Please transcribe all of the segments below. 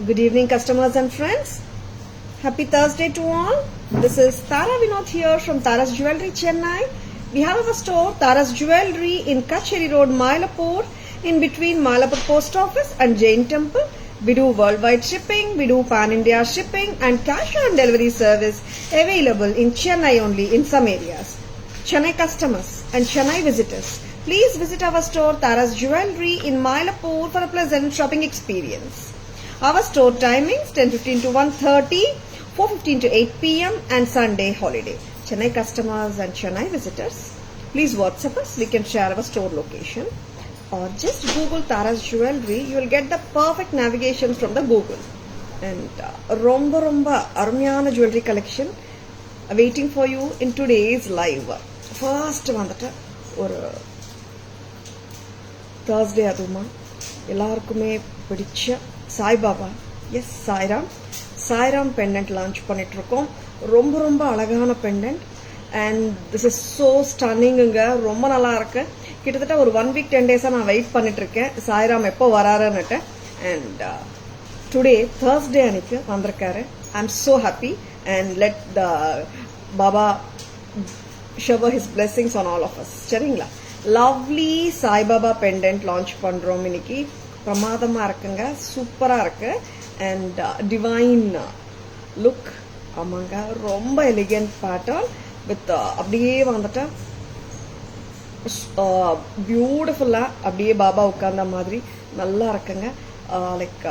Good evening, customers and friends. Happy Thursday to all. This is Tara Vinod here from Tara's Jewelry, Chennai. We have our store, Tara's Jewelry, in Kacheri Road, Mylapore, in between Mylapore Post Office and Jain Temple. We do worldwide shipping, we do pan-India shipping and cash on delivery service available in Chennai only in some areas. Chennai customers and Chennai visitors, please visit our store, Tara's Jewelry, in Mylapore for a pleasant shopping experience. Our store timings 10:15 to 1:30, 4:15 to 8 p.m. and Sunday holiday. Chennai customers and Chennai visitors, please WhatsApp us. We can share our store location. Or just Google Tara's Jewelry. You will get the perfect navigation from the Google. And romba arumyana jewelry collection waiting for you in today's live. First வந்துட்டு ஒரு Thursday அதுமா எல்லாருக்குமே பிடிச்ச Saibaba Sairam pendant launch பண்ணிட்டு இருக்கோம். ரொம்ப அழகான pendant and this is so ஸ்டன்னிங்குங்க. ரொம்ப நல்லா இருக்கு. கிட்டத்தட்ட ஒரு 1 week 10 days நான் வெயிட் பண்ணிட்டு இருக்கேன் சாய்ராம் எப்போ வராருன்னுட்டு. அண்ட் டுடே Thursday அன்னைக்கு வந்திருக்காரு. I am so happy and let the Baba shower his blessings on all of us. சரிங்களா? லவ்லி சாய்பாபா பெண்டன்ட் லான்ச் பண்றோம் இன்னைக்கு. பிரமாதமா இருக்குங்க, சூப்பரா இருக்கு அண்ட் டிவைன் லுக். ஆமாங்க, ரொம்ப எலிகென்ட் பேட்டர்ன் வித் அப்படியே வந்துட்டு பியூட்டிஃபுல்லா அப்படியே பாபா உட்கார்ந்த மாதிரி நல்லா இருக்குங்க. லைக்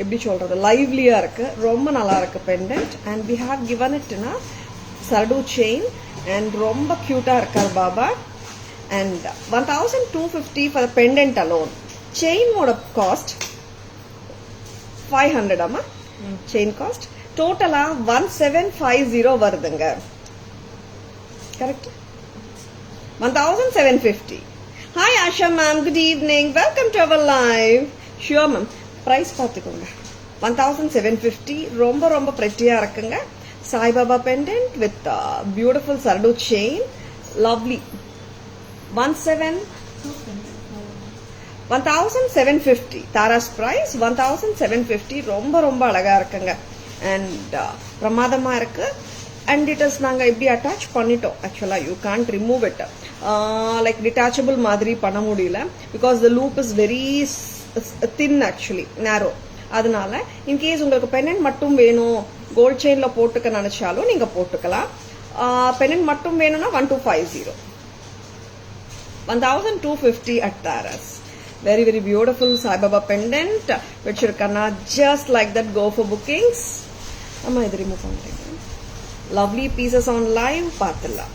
எப்படி சொல்றது, லைவ்லியா இருக்கு, ரொம்ப நல்லா இருக்கு pendant. And we have given it in சர்டு செயின் அண்ட் ரொம்ப கியூட்டா இருக்கார் Baba. And 1250 for pendant alone. செயினோட காஸ்ட் 500 அம்மா. செயின் காஸ்ட் டோட்டலா 1750 வருதுங்க. Correct? 1750. Hi Asha ma'am, good evening, welcome to our live. Sure ma'am, price பார்த்துக்கோங்க. 1750 ரொம்ப பிரெட்டியா இருக்குங்க. சாய்பாபா பெண்டன்ட் வித் பியூட்டிஃபுல் சர்டு செயின், லவ்லி. 1750 தாராஸ் பிரைஸ் 1750. ரொம்ப அழகா இருக்குங்க அண்ட் பிரமாதமா இருக்கு. அண்ட் இட் இஸ் நாங்க இப்படி அட்டாச் பண்ணிட்டோம். ஆக்சுவலா you can't remove it. Like detachable மாதிரி பண்ண முடியல because the loop is very thin, actually narrow. அதனால இன்கேஸ் உங்களுக்கு பெண்டன்ட் மட்டும் வேணும், கோல்ட் செயின்ல போட்டுக்க நினைச்சாலும் நீங்க போட்டுக்கலாம். பெண்டன்ட் மட்டும் வேணும்னா 1250. 1250 at Tara's. Very beautiful Sai Baba pendant. Vechirukana just like that. Go for bookings. Amma idu remove pannren. Lovely pieces on live paathala.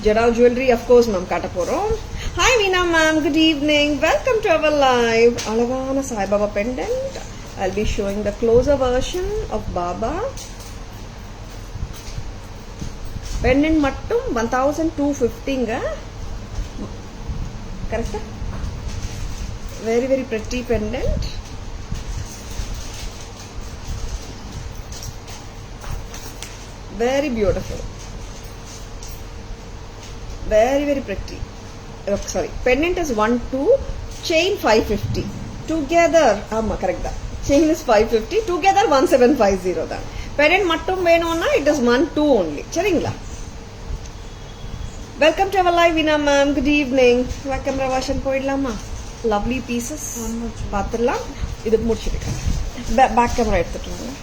Jadao jewelry, of course ma'am katta porom. Hi Veena ma'am, good evening, welcome to our live. Alagana Sai Baba pendant. I'll be showing the closer version of Baba. Pendant mattum 1250 nga. Correct? Very pretty pendant. Very beautiful. Very pretty. Oh, sorry. Pendant is 12, chain 550. Together, correct da. Chain is 550. Together 1750 da. Pendant mattum venona it is 12 only. Seringla. Welcome to our live, Veena ma'am. Good evening. Camera version போயிடலாமா? Lovely pieces. பாத்துடலாம். இது முடிச்சிருக்கேன். Back camera எடுத்துட்டு வாங்க.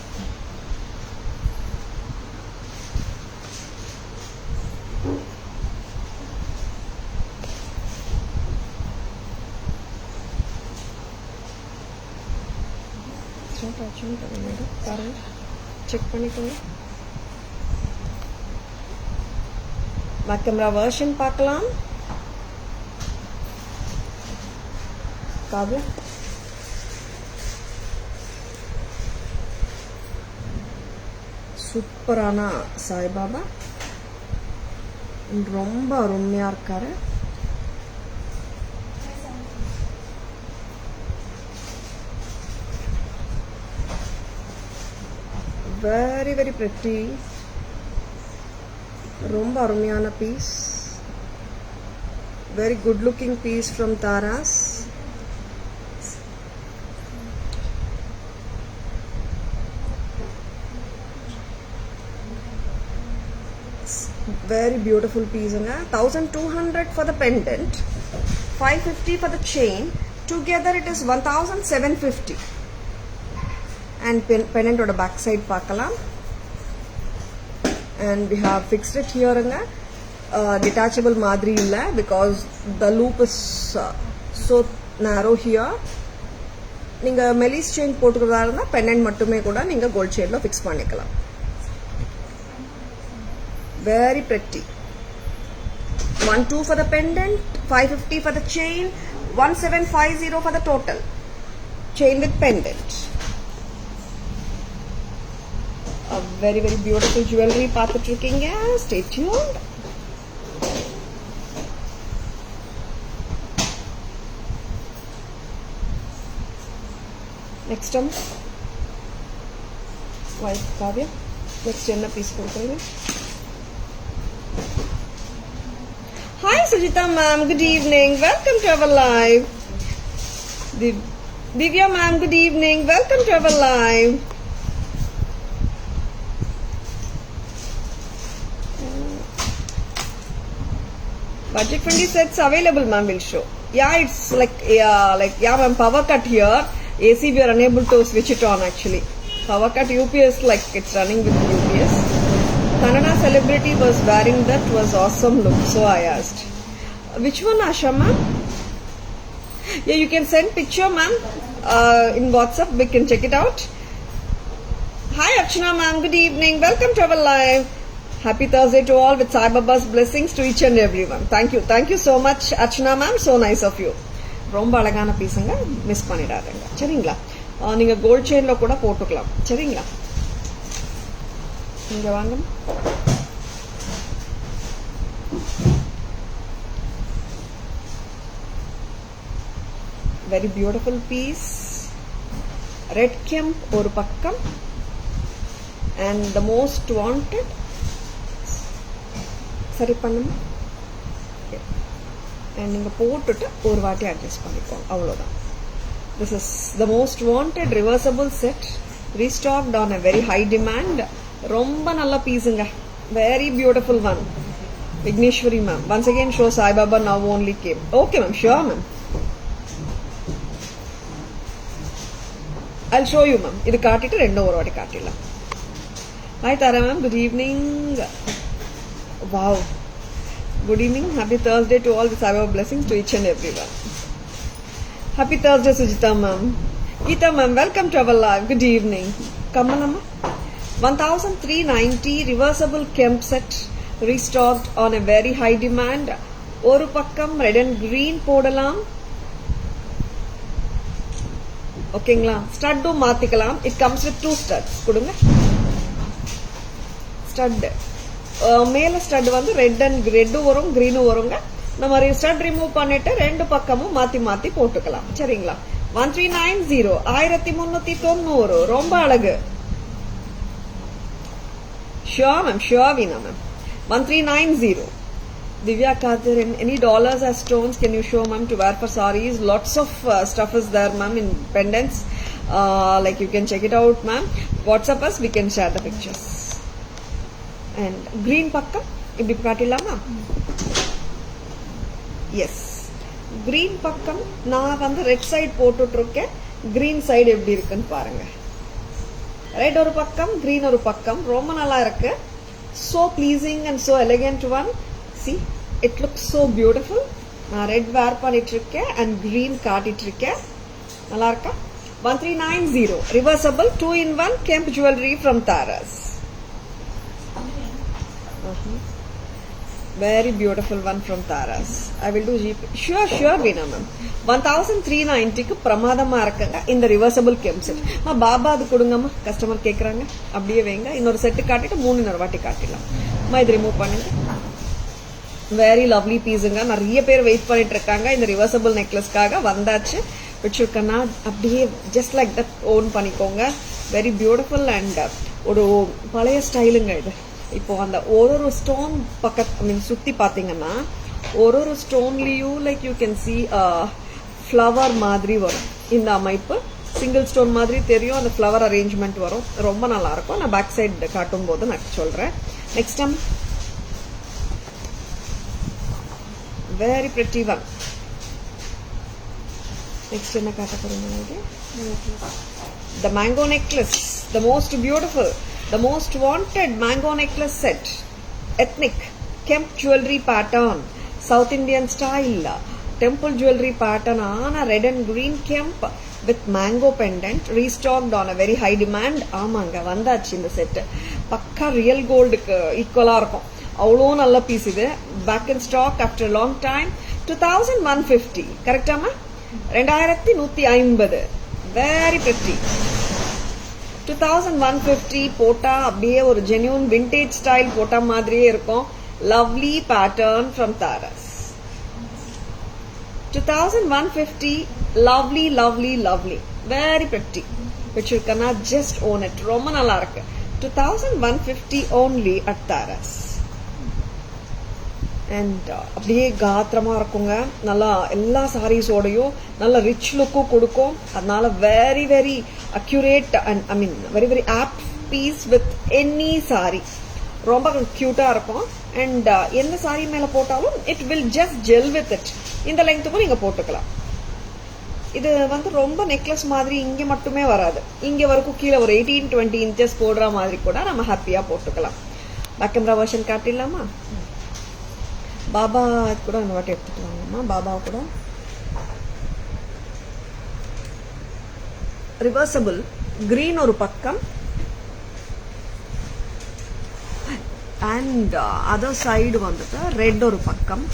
Check பண்ணிக்கோங்க. Back camera version பார்க்கலாம். காது சூப்பரான சாய்பாபா, ரொம்ப அருமையா இருக்காரு. very pretty. ரொம்ப அருமையான piece. Very good looking piece from Tara's. Very beautiful piece. 1200 for the pendant, 550 for the chain. Together it is 1750. And pendant or the back side paakalam. And we have fixed it here. Detachable madri illa because the loop is so narrow here. Ninga melis chain போட்டுக்கிறதால pendant மட்டுமே கூட நீங்க gold chain ல fix பண்ணிக்கலாம். Very pretty. 12 for the pendant, 550 for the chain, 1750 for the total. Chain with pendant. A very very beautiful jewelry paathu irukeenga. Stay tuned. Next one, white Kavya. Next enna piece kodukrenga. Hi Sujita ma'am, good evening. Welcome to our live. Divya ma'am, good evening. Welcome to our live. Budget friendly sets available ma'am, will show. Yeah, it's like ma'am, power cut here. AC we are unable to switch it on actually. Power cut UPS like it's running with UPS. Kannada celebrity was wearing that, was awesome look, so I asked. Which one Asha ma'am? Yeah, you can send picture ma'am in WhatsApp, we can check it out. Hi Archana ma'am, good evening. Welcome to our live. Happy Thursday to all with Sai Baba's blessings to each and everyone. Thank you so much Archana ma'am, so nice of you. ரொம்ப அழகான பீஸுங்க, miss பண்ணிடாதீங்க சரிங்களா. நீங்க gold செயின்ல கூட போட்டுக்கலாம் சரிங்களா. இங்க வாங்க. Very beautiful piece. Red kemp ஒரு பக்கம் and the most wanted. சரி பண்ணுங்க. And நீங்க போட்டுட்டு ஒரு வாட்டி அட்ஜஸ்ட் பண்ணிக்கோங்க, அவ்வளவுதான். This is the most wanted reversible set, restocked on a very high demand. ரொம்ப நல்ல பீஸுங்க, very beautiful one. Vigneshwari ma'am, once again show Sai Baba now only came. Okay ma'am, sure ma'am, I'll show you ma'am. இது காட்டிட்டு ரெண்டும் ஒரு வாட்டி காட்டிடலாம். Hi Tara ma'am, good evening. Wow, good evening. Happy Thursday to all with Sai Baba blessings to each and everyone. Happy Thursday Sujita ma'am. Geeta ma'am, welcome to our live. Good evening. Come on amma. 1390 reversible kemp set, restocked on a very high demand. ஒரு பக்கம் red and green போடலாம். ஓகேங்களா. ஸ்டட்டும் மாத்திக்கலாம். It comes with 2 studs. கொடுங்க. Stud மேல stud வந்து red வரும், green வருங்க. நம்ம ஸ்டட் ரிமூவ் பண்ணிட்டு ரெண்டு பக்கமும் மாத்தி மாத்தி போட்டுக்கலாம் சரிங்களா. 1390, 1390, ரொம்ப அழகு. Sure ma'am, sure Veena ma'am. 1390. Divya Kadir, any dollars as stones can you show ma'am to wear for sarees? Lots of stuff is there ma'am in pendants. Like you can check it out ma'am. WhatsApp us, we can share the pictures. And green பக்கம் இப்படி காட்டிடலாமா? S, green பக்கம் நான் வந்து red side போட்டுட்டு இருக்கேன். Green side எப்படி இருக்குன்னு பாருங்க. ரெட் ஒரு பக்கம், கிரீன் ஒரு பக்கம், ரொம்ப நல்லா இருக்கு. So pleasing and so elegant one. See, it looks so beautiful. நான் ரெட் வேர் பண்ணிட்டு இருக்கேன் and green காட்டிட்டு இருக்கேன். நல்லா இருக்கா? 1390 reversible 2-in-1 Kemp jewelry from Taras. Very beautiful one from Taras. I will do GP. Sure Veena ma'am. 1390 க்கு பிரமாதமா இருக்குங்க இந்த ரிவர்சபிள் கெம்ப் செட். பாபா அது கொடுங்கம்மா, கஸ்டமர் கேக்குறாங்க. அப்படியே வைங்க. இன்னொரு செட் காட்டிட்டு இன்னொரு வாட்டி காட்டிடலாம். இது ரிமூவ் பண்ணுங்க. வெரி லவ்லி பீஸுங்க. நிறைய பேர் வெயிட் பண்ணிட்டு இருக்காங்க இந்த ரிவர்சபிள் நெக்லஸ்க்காக. வந்தாச்சு. வச்சிருக்கேன்னா அப்படியே ஜஸ்ட் லைக் தட் ஓன் பண்ணிக்கோங்க. வெரி பியூட்டிஃபுல் அண்ட் ஒரு பழைய ஸ்டைலுங்க இது. இப்போ அந்த ஒரு ஸ்டோன் பக்கத்து சுத்தி பாத்தீங்கன்னா ஒரு ஸ்டோன்லயும் like you can see flower மாதிரி வரும். இந்த அமைப்பு சிங்கிள் ஸ்டோன் மாதிரி தெரியும். அந்த ஃப்ளவர் அரேஞ்ச்மெண்ட் வரும். ரொம்ப நல்லா இருக்கும். நான் பேக் சைடு காட்டும் போது நான் சொல்றேன். Next time Very pretty one. Next என்ன காட்ட போறீங்க? The mango necklace, the most beautiful, the most wanted mango necklace set. Ethnic Kemp jewelry pattern, South Indian style, temple jewelry pattern on a red and green Kemp with mango pendant, restocked on a very high demand. ஆமாங்க வந்தாச்சு இந்த set. பக்கா real கோல்டுக்கு ஈக்குவலா இருக்கும். அவ்வளோ நல்ல piece இது. Back in stock after long time. 2150 கரெக்டாமா? 2150. Very pretty. 2150 போட்டா அப்படியே ஒரு ஜென்யூன் விண்டேஜ் ஸ்டைல் போட்டா மாதிரியே இருக்கும். Lovely pattern from Taras. 2150. Lovely, lovely, lovely. Very pretty. Pichurkana, just own it. ரொம்ப நல்லா இருக்கு. 2150 only at Taras. And அப்படியே காத்திரமா இருக்குங்க. நல்லா எல்லா சாரீஸோடையும் நல்ல ரிச் லுக்கும் கொடுக்கும். அதனால very very accurate and I mean very very apt piece with any saree. ரொம்ப கியூட்டா இருக்கும். And எந்த சாரி மேல போட்டாலும் it will just gel with it. இந்த லெங்த்துக்கும் நீங்க போட்டுக்கலாம். இது வந்து ரொம்ப நெக்லஸ் மாதிரி இங்க மட்டுமே வராது. இங்க வரைக்கும் கீழே ஒரு 18-20 இன்ச்சஸ் போடுற மாதிரி கூட நம்ம ஹாப்பியா போட்டுக்கலாம். பேக் கேமரா வெர்ஷன் காட்டிடலாமா? பாபா கூட அந்த வாட்டி எடுத்துட்டு வாங்கம்மா. பாபா கூட ரிவர்சபிள் கிரீன் ஒரு பக்கம் அண்ட் அதர் சைடு வந்துட்டு ரெட் ஒரு பக்கம்.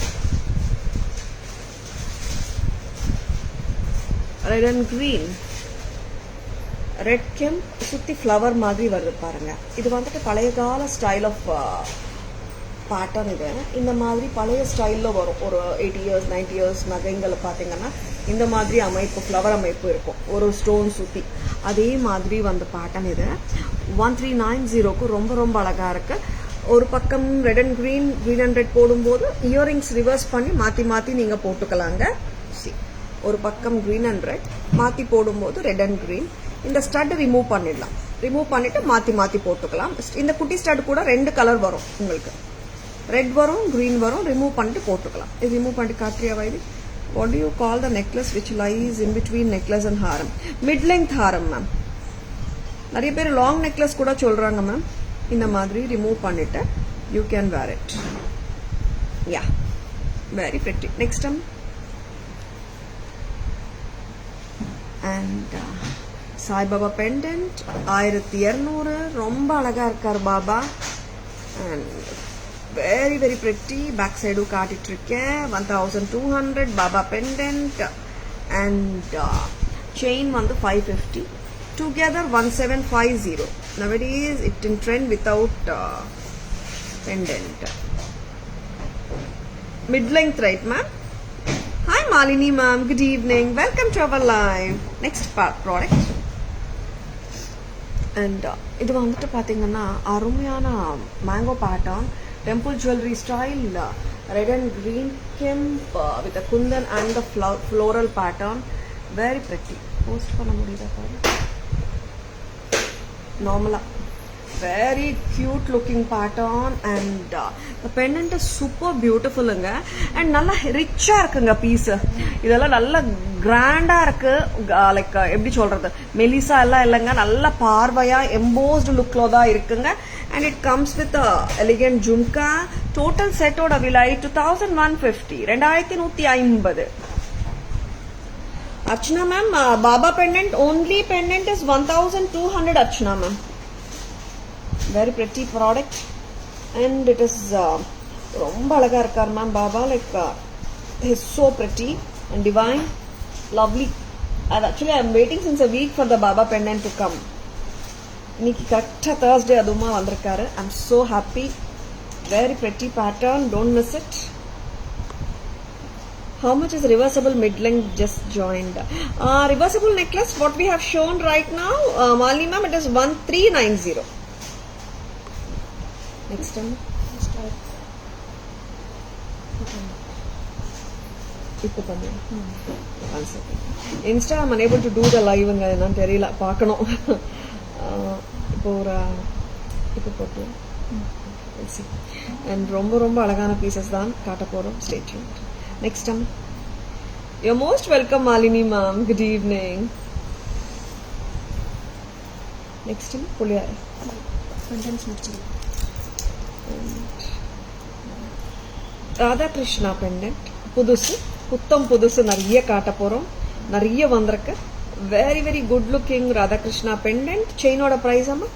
Red and green. ரெட் கெம்ப் சுத்தி ஃப்ளவர் மாதிரி வருது பாருங்க. இது வந்துட்டு பழைய கால ஸ்டைல் ஆஃப் பேட்டர்ன். இது இந்த மாதிரி பழைய ஸ்டைலில் வரும். ஒரு 80 years 90 years நகைங்களை பார்த்தீங்கன்னா இந்த மாதிரி அமைப்பு, ஃப்ளவர் அமைப்பு இருக்கும், ஒரு ஸ்டோன் சுற்றி. அதே மாதிரி வந்த பேட்டர்ன் இது. 1390க்கு ரொம்ப ரொம்ப அழகா இருக்கு. ஒரு பக்கம் red and green, green and red போடும்போது இயரிங்ஸ் ரிவர்ஸ் பண்ணி மாற்றி மாற்றி நீங்கள் போட்டுக்கலாங்க. ஒரு பக்கம் கிரீன் அண்ட் ரெட் மாற்றி போடும்போது ரெட் அண்ட் கிரீன். இந்த ஸ்டட் ரிமூவ் பண்ணிடலாம். ரிமூவ் பண்ணிட்டு மாற்றி மாற்றி போட்டுக்கலாம். இந்த குட்டி ஸ்டட் கூட 2 கலர் வரும் உங்களுக்கு. ரெட் வரும், கிரீன் வரும். ரிமூவ் பண்ணிட்டு போட்டுக்கலாம். இது ரிமூவ் பண்ணிட்டு காட்டுறியா Vaidhi? What do you call the necklace which lies in between necklace and haram? Mid length haram ma'am. நிறைய பேர் லாங் நெக்லஸ் கூட சொல்றாங்க மேம். இந்த மாதிரி ரிமூவ் பண்ணிட்டு you can wear it. Yeah, very pretty. Next time and Saibaba pendant 1200. ரொம்ப அழகா இருக்கார் Baba. And very very pretty. Back சைடும் காட்டிட்டு இருக்கேன். 1200 பாபா பெண்டன்ட் அண்ட் செயின் வந்து 550. Together 1750. Nowadays it in trend without pendant. Mid length, right ma'am? Hi Malini ma'am, good evening. Welcome to our live. Next product. And இது வந்துட்டு பாத்தீங்கன்னா அருமையான mango pattern, temple jewellery style, red and green kemp with kundan and the floral pattern. Very pretty. Post பண்ண முடியுதா பாருங்க. நார்மலா very cute looking pattern and the pendant is super beautiful ங்க. and நல்ல ரிச்சா இருக்குங்க பீஸ். இதெல்லாம் நல்ல கிராண்டா இருக்கு. லைக் எப்படி சொல்றது, மெலிசா எல்லாம் இல்லைங்க, நல்ல பார்வையா எம்போஸ்டு லுக்ல தான் இருக்குங்க. and it comes with a elegant jhumka. total set ஓட விலை 2150. 2150. Archana ma'am, Baba pendant, only pendant is 1200 Archana ma'am. Very pretty product and it is ரொம்ப அழகா இருக்கார் ma'am Baba. Like he's so pretty and divine, lovely. and actually I am waiting since a week for the Baba pendant to come. இன்னைக்கு கரெக்டா Thursday அதுமா வந்திருக்காரு. I'm so happy. Very pretty pattern, don't miss it. How much is reversible mid-length just joined? Reversible necklace what we have shown right now, Malini ma'am, it is 1390. Next time இப்போ பண்ணு. One second. Insta I'm unable to do the live ங்க, நான் தெரியல, பார்க்கணும். இப்போ ஒரு இப்போ போட்டு and ரொம்ப ரொம்ப அழகான பீசஸ் தான் காட்ட போறோம். Stay tuned. Next time. You're most welcome, Malini ma'am. Good evening. Next time, Puliyara. Contents முடிச்சிருங்க. ராதா கிருஷ்ணா பெண்டன்ட் புதுசு நிறைய காட்ட போறோம். நிறைய வந்திருக்கு. Very very good looking Radha Krishna pendant. செயினோட பிரைஸ் அம்மா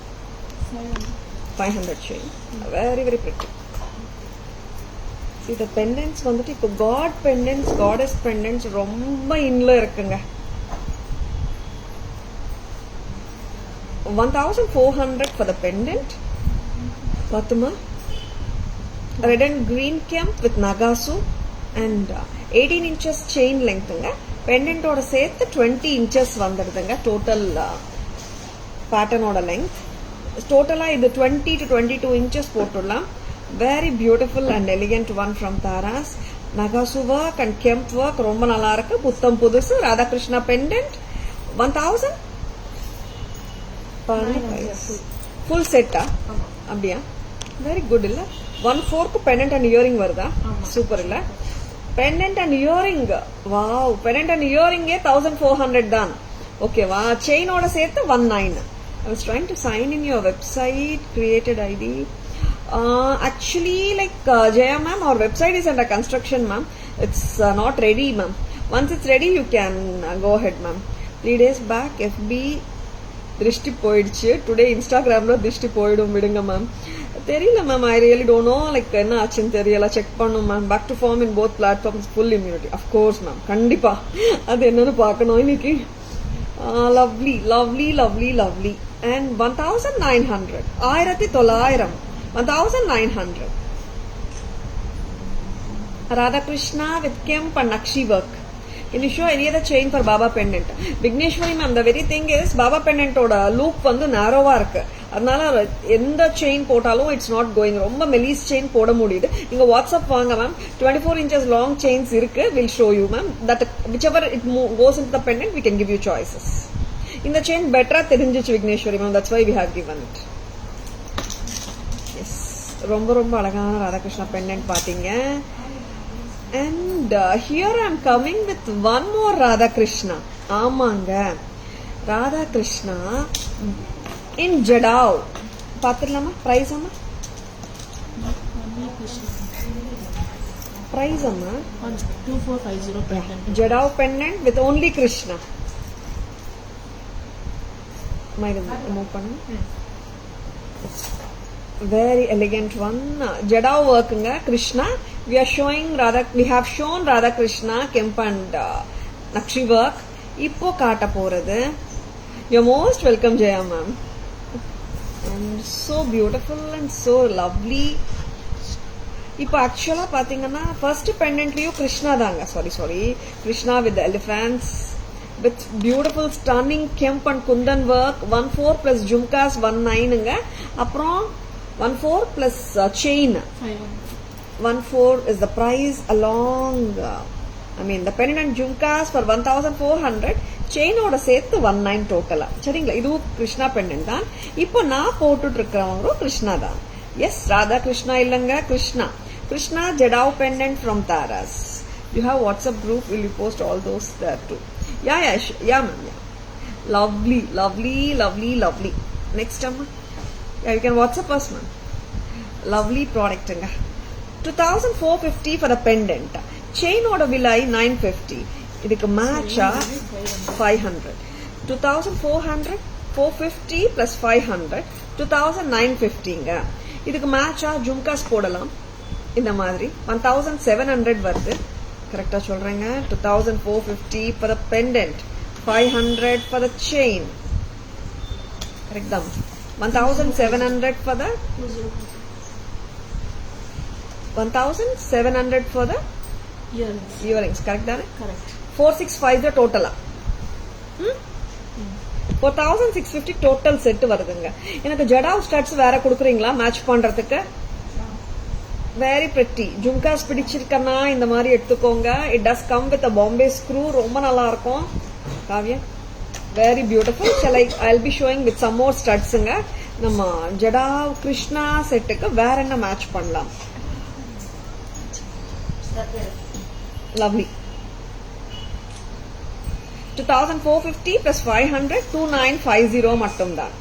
500 செயின். Very very pretty. இந்த பெண்டன்ட்ஸ் வந்துட்டு இப்போ காட் பெண்டன்ட்ஸ், காடஸ் பெண்டன்ட்ஸ் ரொம்ப இன்ல இருக்குங்க. 1400 for the pendant. Fatima, red and green kemp with nagasu and 18 inches chain length. Pendant oda சேர்த்து 20 inches வந்துடுதுங்க. டோட்டல் பேட்டர்னோட லெங்த் டோட்டலா இது 20 to 22 inches போட்டுடலாம். Very beautiful and elegant one from Taras. நகாசு ஒர்க் அண்ட் கெம்ப் ஒர்க் ரொம்ப நல்லா இருக்கு. புத்தம் புதுசு ராதாகிருஷ்ணா பெண்டன்ட் 1000 ஃபுல் செட்டா அப்படியா? வெரி குட் இல்ல? 1/4 பெண்டன்ட் அண்ட் இயரிங் வருதா? சூப்பர் இல்ல? Pendant and earring, wow, pendant and இயரிங்கே 1400 தான். ஓகேவா? செயினோட சேர்த்து 19. I was trying to sign in your website, created ID. Actually, like Jaya ma'am, our website is under construction, ma'am. It's not ready, ma'am. Once it's ready, you can go ahead, ma'am. 3 days back, FB திருஷ்டி போயிடுச்சு. Today இன்ஸ்டாகிராம்ல திருஷ்டி போயிடும், விடுங்க ma'am. தெரியல ma'am, I really don't know, like என்ன ஆச்சுன்னு தெரியல. செக் பண்ணும் ma'am. Back to form in both platforms, full immunity. Of course ma'am, கண்டிப்பா அது என்னன்னு பார்க்கணும் இன்னைக்கு. Lovely lovely lovely lovely. And 1900 1900 1900 Radhakrishna with Kemp and Nakshi work. Can you show any other chain for Baba pendant? Vigneshwari ma'am, the very thing is Baba pendant oda loop வந்து narrow-ஆ இருக்கு. அதனால எந்த chain போட்டாலும் it's not going. ரொம்ப மெலிஸ் chain போட முடியுது. நீங்க WhatsApp வாங்க மேம். 24 inches லாங் செயின்ஸ் இருக்கு. Will show you ma'am. That whichever it goes into the pendant we can give you choices. இந்த செயின் பெட்டரா தெரிஞ்சிச்சு Vigneswari ma'am. That's why we have given it. Yes, ரொம்ப ரொம்ப அழகான ராதாகிருஷ்ணா பெண்டன்ட் பாத்தீங்க. And here I am coming with one more Radha Krishna. ஆமாங்க, Radha Krishna in Jadao. பாத்துடலாமா? Price அம்மா, பிரைஸ் அம்மா 2450 pendant. Jadao pendant with only Krishna. Move பண்ணு. Very elegant one. Jadao workங்க, Krishna. We are showing we have shown Radha Krishna Kemp and Nakshi work. இப்போ காட்ட போறது. You're most welcome, Jaya ma'am. And so beautiful and so lovely. இப்போ ஆக்சுவலா பாத்தீங்கன்னா first பெண்டன்ட்லயும் Krishna தாங்க. Sorry Krishna with the elephants with beautiful stunning Kemp and Kundan work. 1/4 plus jumkas 19ங்க. அப்புறம் 1/4 plus chain 1/4 is the price along. The pendant and jumkas for 1400. chain oda சேர்த்து 19 டோட்டலா. சரிங்களா? இது Krishna pendant தான். இப்போ நான் போட்டுட்டு இருக்கிறவங்க கிருஷ்ணா தான். எஸ், ராதா கிருஷ்ணா இல்லங்க, Krishna Jadao pendant from Taras. You have WhatsApp group, will you post all those there too? Yeah ma'am, yeah. Lovely lovely lovely lovely. Next amma, yeah, you can WhatsApp us ma'am. Lovely product ங்க. 2450 for the pendant. Chain oda vilai 950. இதுக்கு மேட்சா 500. 2400 450 plus 500 2950ங்க. இதுக்கு மேட்சா ஜும்காஸ் போடலாம். இந்த மாதிரி 1700 வருது. கரெக்டா சொல்றேங்க. 2450 for the pendant, 500 for the chain. Correct தான். 1700 for the 1700 for the earrings. Correct தானே? Correct. 4650 டோட்டலா. 4650 டோட்டல் செட் வருதுங்க. எனக்கு ஜடாவ் ஸ்டட்ஸ் வேற கொடுக்குறீங்களா மேட்ச் பண்றதுக்கு? Very pretty. ஜும்காஸ் பிடிச்சிருக்கனா இந்த மாதிரி எடுத்துக்கோங்க. It does come with a Bombay screw. ரொம்ப நல்லா இருக்கும். Kavya, very beautiful. I'll be showing with some more studsங்க. நம்ம ஜடாவ் கிருஷ்ணா செட்டுக்கு வேற என்ன மேட்ச் பண்ணலாம்? Lovely. 2450 plus 500, 2950 மட்டும்தான்.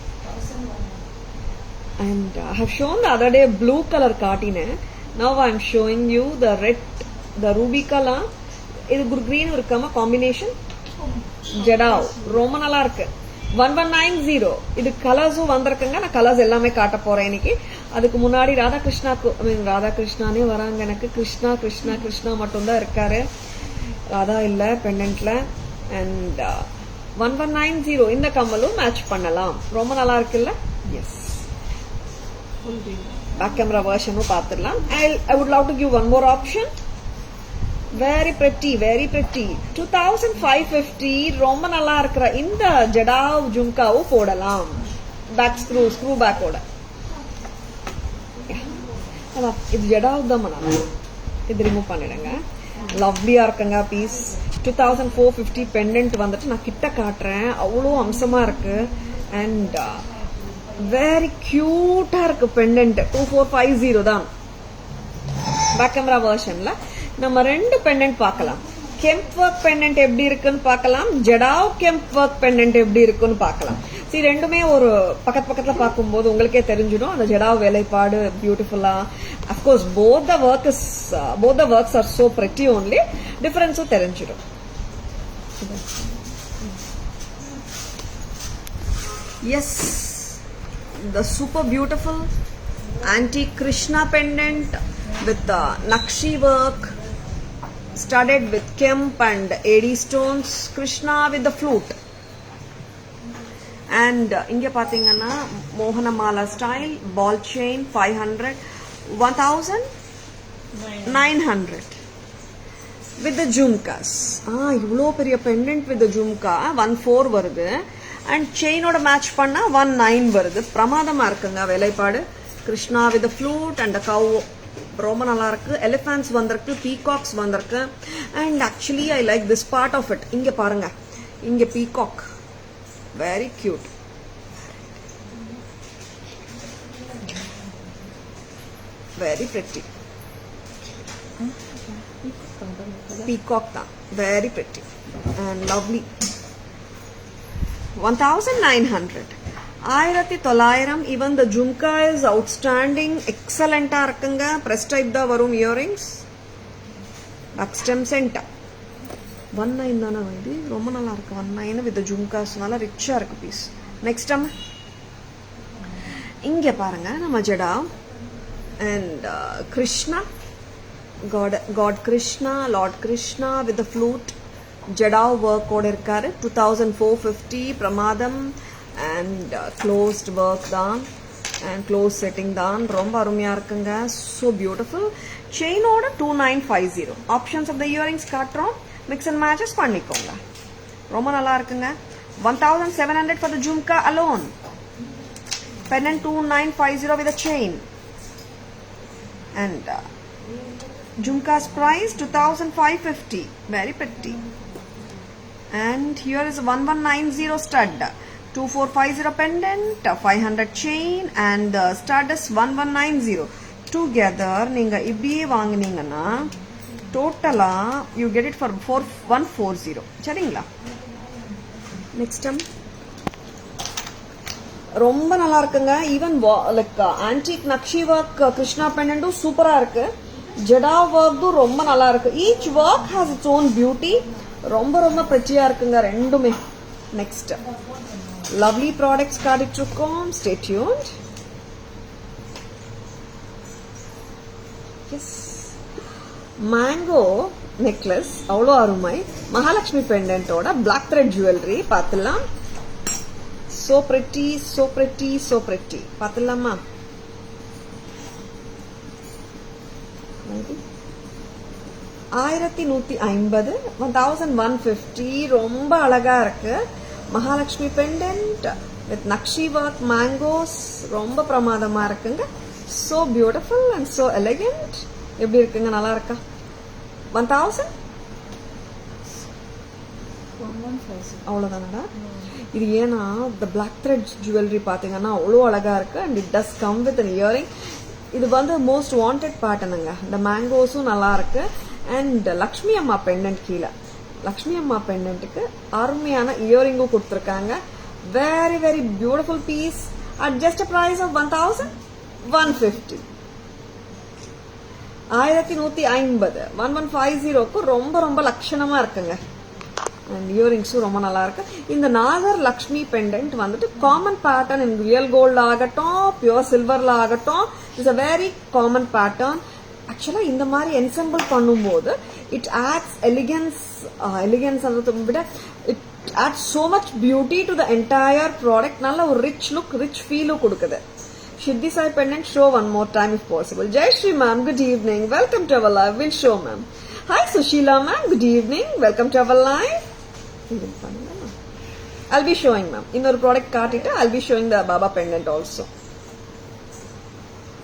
And I have shown the other day blue color காட்டினேன். Now I am showing you the red, the ruby color. இது ஒரு green ஒரு combination. ஜடாவ் ரொம்ப நல்லா இருக்கு. 1190 இது கலர்ஸும் வந்திருக்குங்க. நான் கலர்ஸ் எல்லாமே காட்ட போறேன் இன்னைக்கு. அதுக்கு முன்னாடி ராதாகிருஷ்ணானே வராங்க. எனக்கு கிருஷ்ணா மட்டும் தான் இருக்காரு. ராதா இல்ல பெண்டன்ட்ல. அண்ட் 1190 இந்த கம்மலும் மேட்ச் பண்ணலாம். ரொம்ப நல்லா இருக்குல்ல? எஸ். பேக் கேமரா வெர்ஷனும் பார்த்துடலாம். I would love to give one more option. Very pretty, very pretty. 2550 ரொம்ப நல்லா இருக்கிற இந்த ஜடாவ் ஜும்காவும் போடலாம். பேக் ஸ்க்ரூ பேக்கோட. இது ஜடாவ் தான் நல்லா. இது ரிமூவ் பண்ணிடுங்க. லவ்லியா இருக்குங்க பீஸ். 2450 பெண்டன்ட் வந்துட்டு நான் கிட்ட காட்டுறேன். அவ்வளோ அம்சமா இருக்கு. அண்ட் வெரி கியூட்டா இருக்கு பெண்டன்ட். 2450 தான். பேக் கேமரா வெர்ஷன்ல நம்ம ரெண்டு பெண்டன்ட் பார்க்கலாம். கெம்ப் ஒர்க் பெண்டன்ட் எப்படி இருக்குன்னு பார்க்கலாம். ஜடாவ் கெம்ப் ஒர்க் பெண்டன்ட் எப்படி இருக்குன்னு பார்க்கலாம். சரி, ரெண்டுமே ஒரு பக்கத்துல பார்க்கும்போது உங்களுக்கே தெரிஞ்சிடும் அந்த ஜடாவ் வேலைப்பாடு பியூட்டிஃபுல்லா. Of course both the works are so pretty only. டிஃபரன்ஸும் தெரிஞ்சிடும். Yes, the super beautiful antique Krishna pendant with Nakshi work, studded with kemp and AD stones. Krishna with the flute. And inge pathingana Mohanamala style ball chain 500, 1900 with the jhumkas. இவ்ளோ பெரிய pendant with the jhumka 14 வருது. And chain oda match பண்ணா 19 வருது. பிரமாதமா இருக்குங்க வேலைப்பாடு. Krishna with the flute and the cow ரொம்ப நல்லா இருக்கு. எலிஃபண்ட்ஸ் வந்திருக்கு, பீகாக்ஸ் வந்திருக்கு. And actually I like this part of it. இங்க பாருங்க, இங்க peacock very cute. Very pretty. Peacock தான். Very pretty and lovely. 1900. 1900. Even the jhumka is outstanding. Excellent இருக்குங்க. press type தான் வரும் இயரிங்ஸ். back stem center. 19 தானே இது. ரொம்ப நல்லா இருக்கு. 19 with the jhumkas. நல்லா ரிச்சா இருக்கு பீஸ். நெக்ஸ்ட் நம்ம இங்க பாருங்க நம்ம ஜடா and Krishna, God Krishna, Lord Krishna with the flute. Jata work ஓட இருக்காரு. 2450 பிரமாதம். And closed work தான் and closed setting தான். ரொம்ப அருமையா இருக்குங்க. so beautiful. chain ஓட 2950. options of the earrings காட்டுறோம். mix and matches பண்ணிக்கோங்க. ரொம்ப நல்லா இருக்குங்க. 1700 for the jhumka alone. pendant 2950 with a chain. And jhumka's price 2550. very pretty. And here is 1190 stud. 2450 pendant, 500 chain and the stud is 1190. Together நீங்க இப்படியே வாங்குனீங்கன்னா டோட்டலா you get it for 4140. சரிங்களா? Next ரொம்ப நல்லா இருக்குங்க. Even like antique nakshi work Krishna பெண்டன்ட்டும் சூப்பரா இருக்கு. ஜடா ஒர்க்கும் ரொம்ப நல்லா இருக்கு. Each work has its own beauty. ரொம்ப ரொம்ப பிரிட்டியா இருக்குங்க ரெண்டுமே. நெக்ஸ்ட் lovely products காட்டிட்டு இருக்கோம். stay tuned. yes, mango necklace அவ்வளோ அருமை. மகாலட்சுமி பெண்டன்ட்டோட black thread jewelry பார்த்துலாம். so pretty, so pretty, so pretty. பார்த்துலாமா? 1150, 1150. ரொம்ப அழகா இருக்கு. Mahalakshmi pendant with nakshi work mangoes ரொம்ப பிரமாதமா இருக்குங்க. so beautiful and so elegant. எப்படி இருக்குங்க? நல்லா இருக்கா? 1000 அவ்வளவுதானடா. இது ஏன்னா the black thread jewelry பாத்தீங்கன்னா அவ்வளோ அழகா இருக்கு. and it does come with an earring. இது வந்து மோஸ்ட் வாண்டட் பேட்டர்னுங்க. இந்த மேங்கோஸும் நல்லா இருக்கு. அண்ட் லக்ஷ்மி அம்மா பெண்டன்ட் கீழே லக்ஷ்மி அம்மா பெண்டன்ட்டுக்கு அருமையான இயரிங்கும் கொடுத்துருக்காங்க. Very very beautiful piece at just price of 1150. 1150 1150க்கு ரொம்ப ரொம்ப லட்சணமா இருக்குங்க. அண்ட் இயரிங்ஸும் ரொம்ப நல்லா இருக்கு. இந்த நாகர் லக்ஷ்மி பெண்டன்ட் வந்துட்டு common pattern in real gold ஆகட்டும் பியூர் சில்வர்ல ஆகட்டும் it's a very common pattern. ஆக்சுவலா இந்த மாதிரி என்செம்பிள் பண்ணும்போது இட் ஆட்ஸ் எலிகன்ஸ் விட it adds so much beauty to the entire product. நல்ல ஒரு ரிச் லுக் ரிச் ஃபீலும் கொடுக்குது. Shiddhi Sai pendant, show one more time if possible. Jai Shri ma'am, good evening. Welcome to our live. We'll show ma'am. Hi Sushila ma'am, good evening. Welcome to our live. I'll be showing ma'am. In our product cart, I'll be showing the Baba pendant also.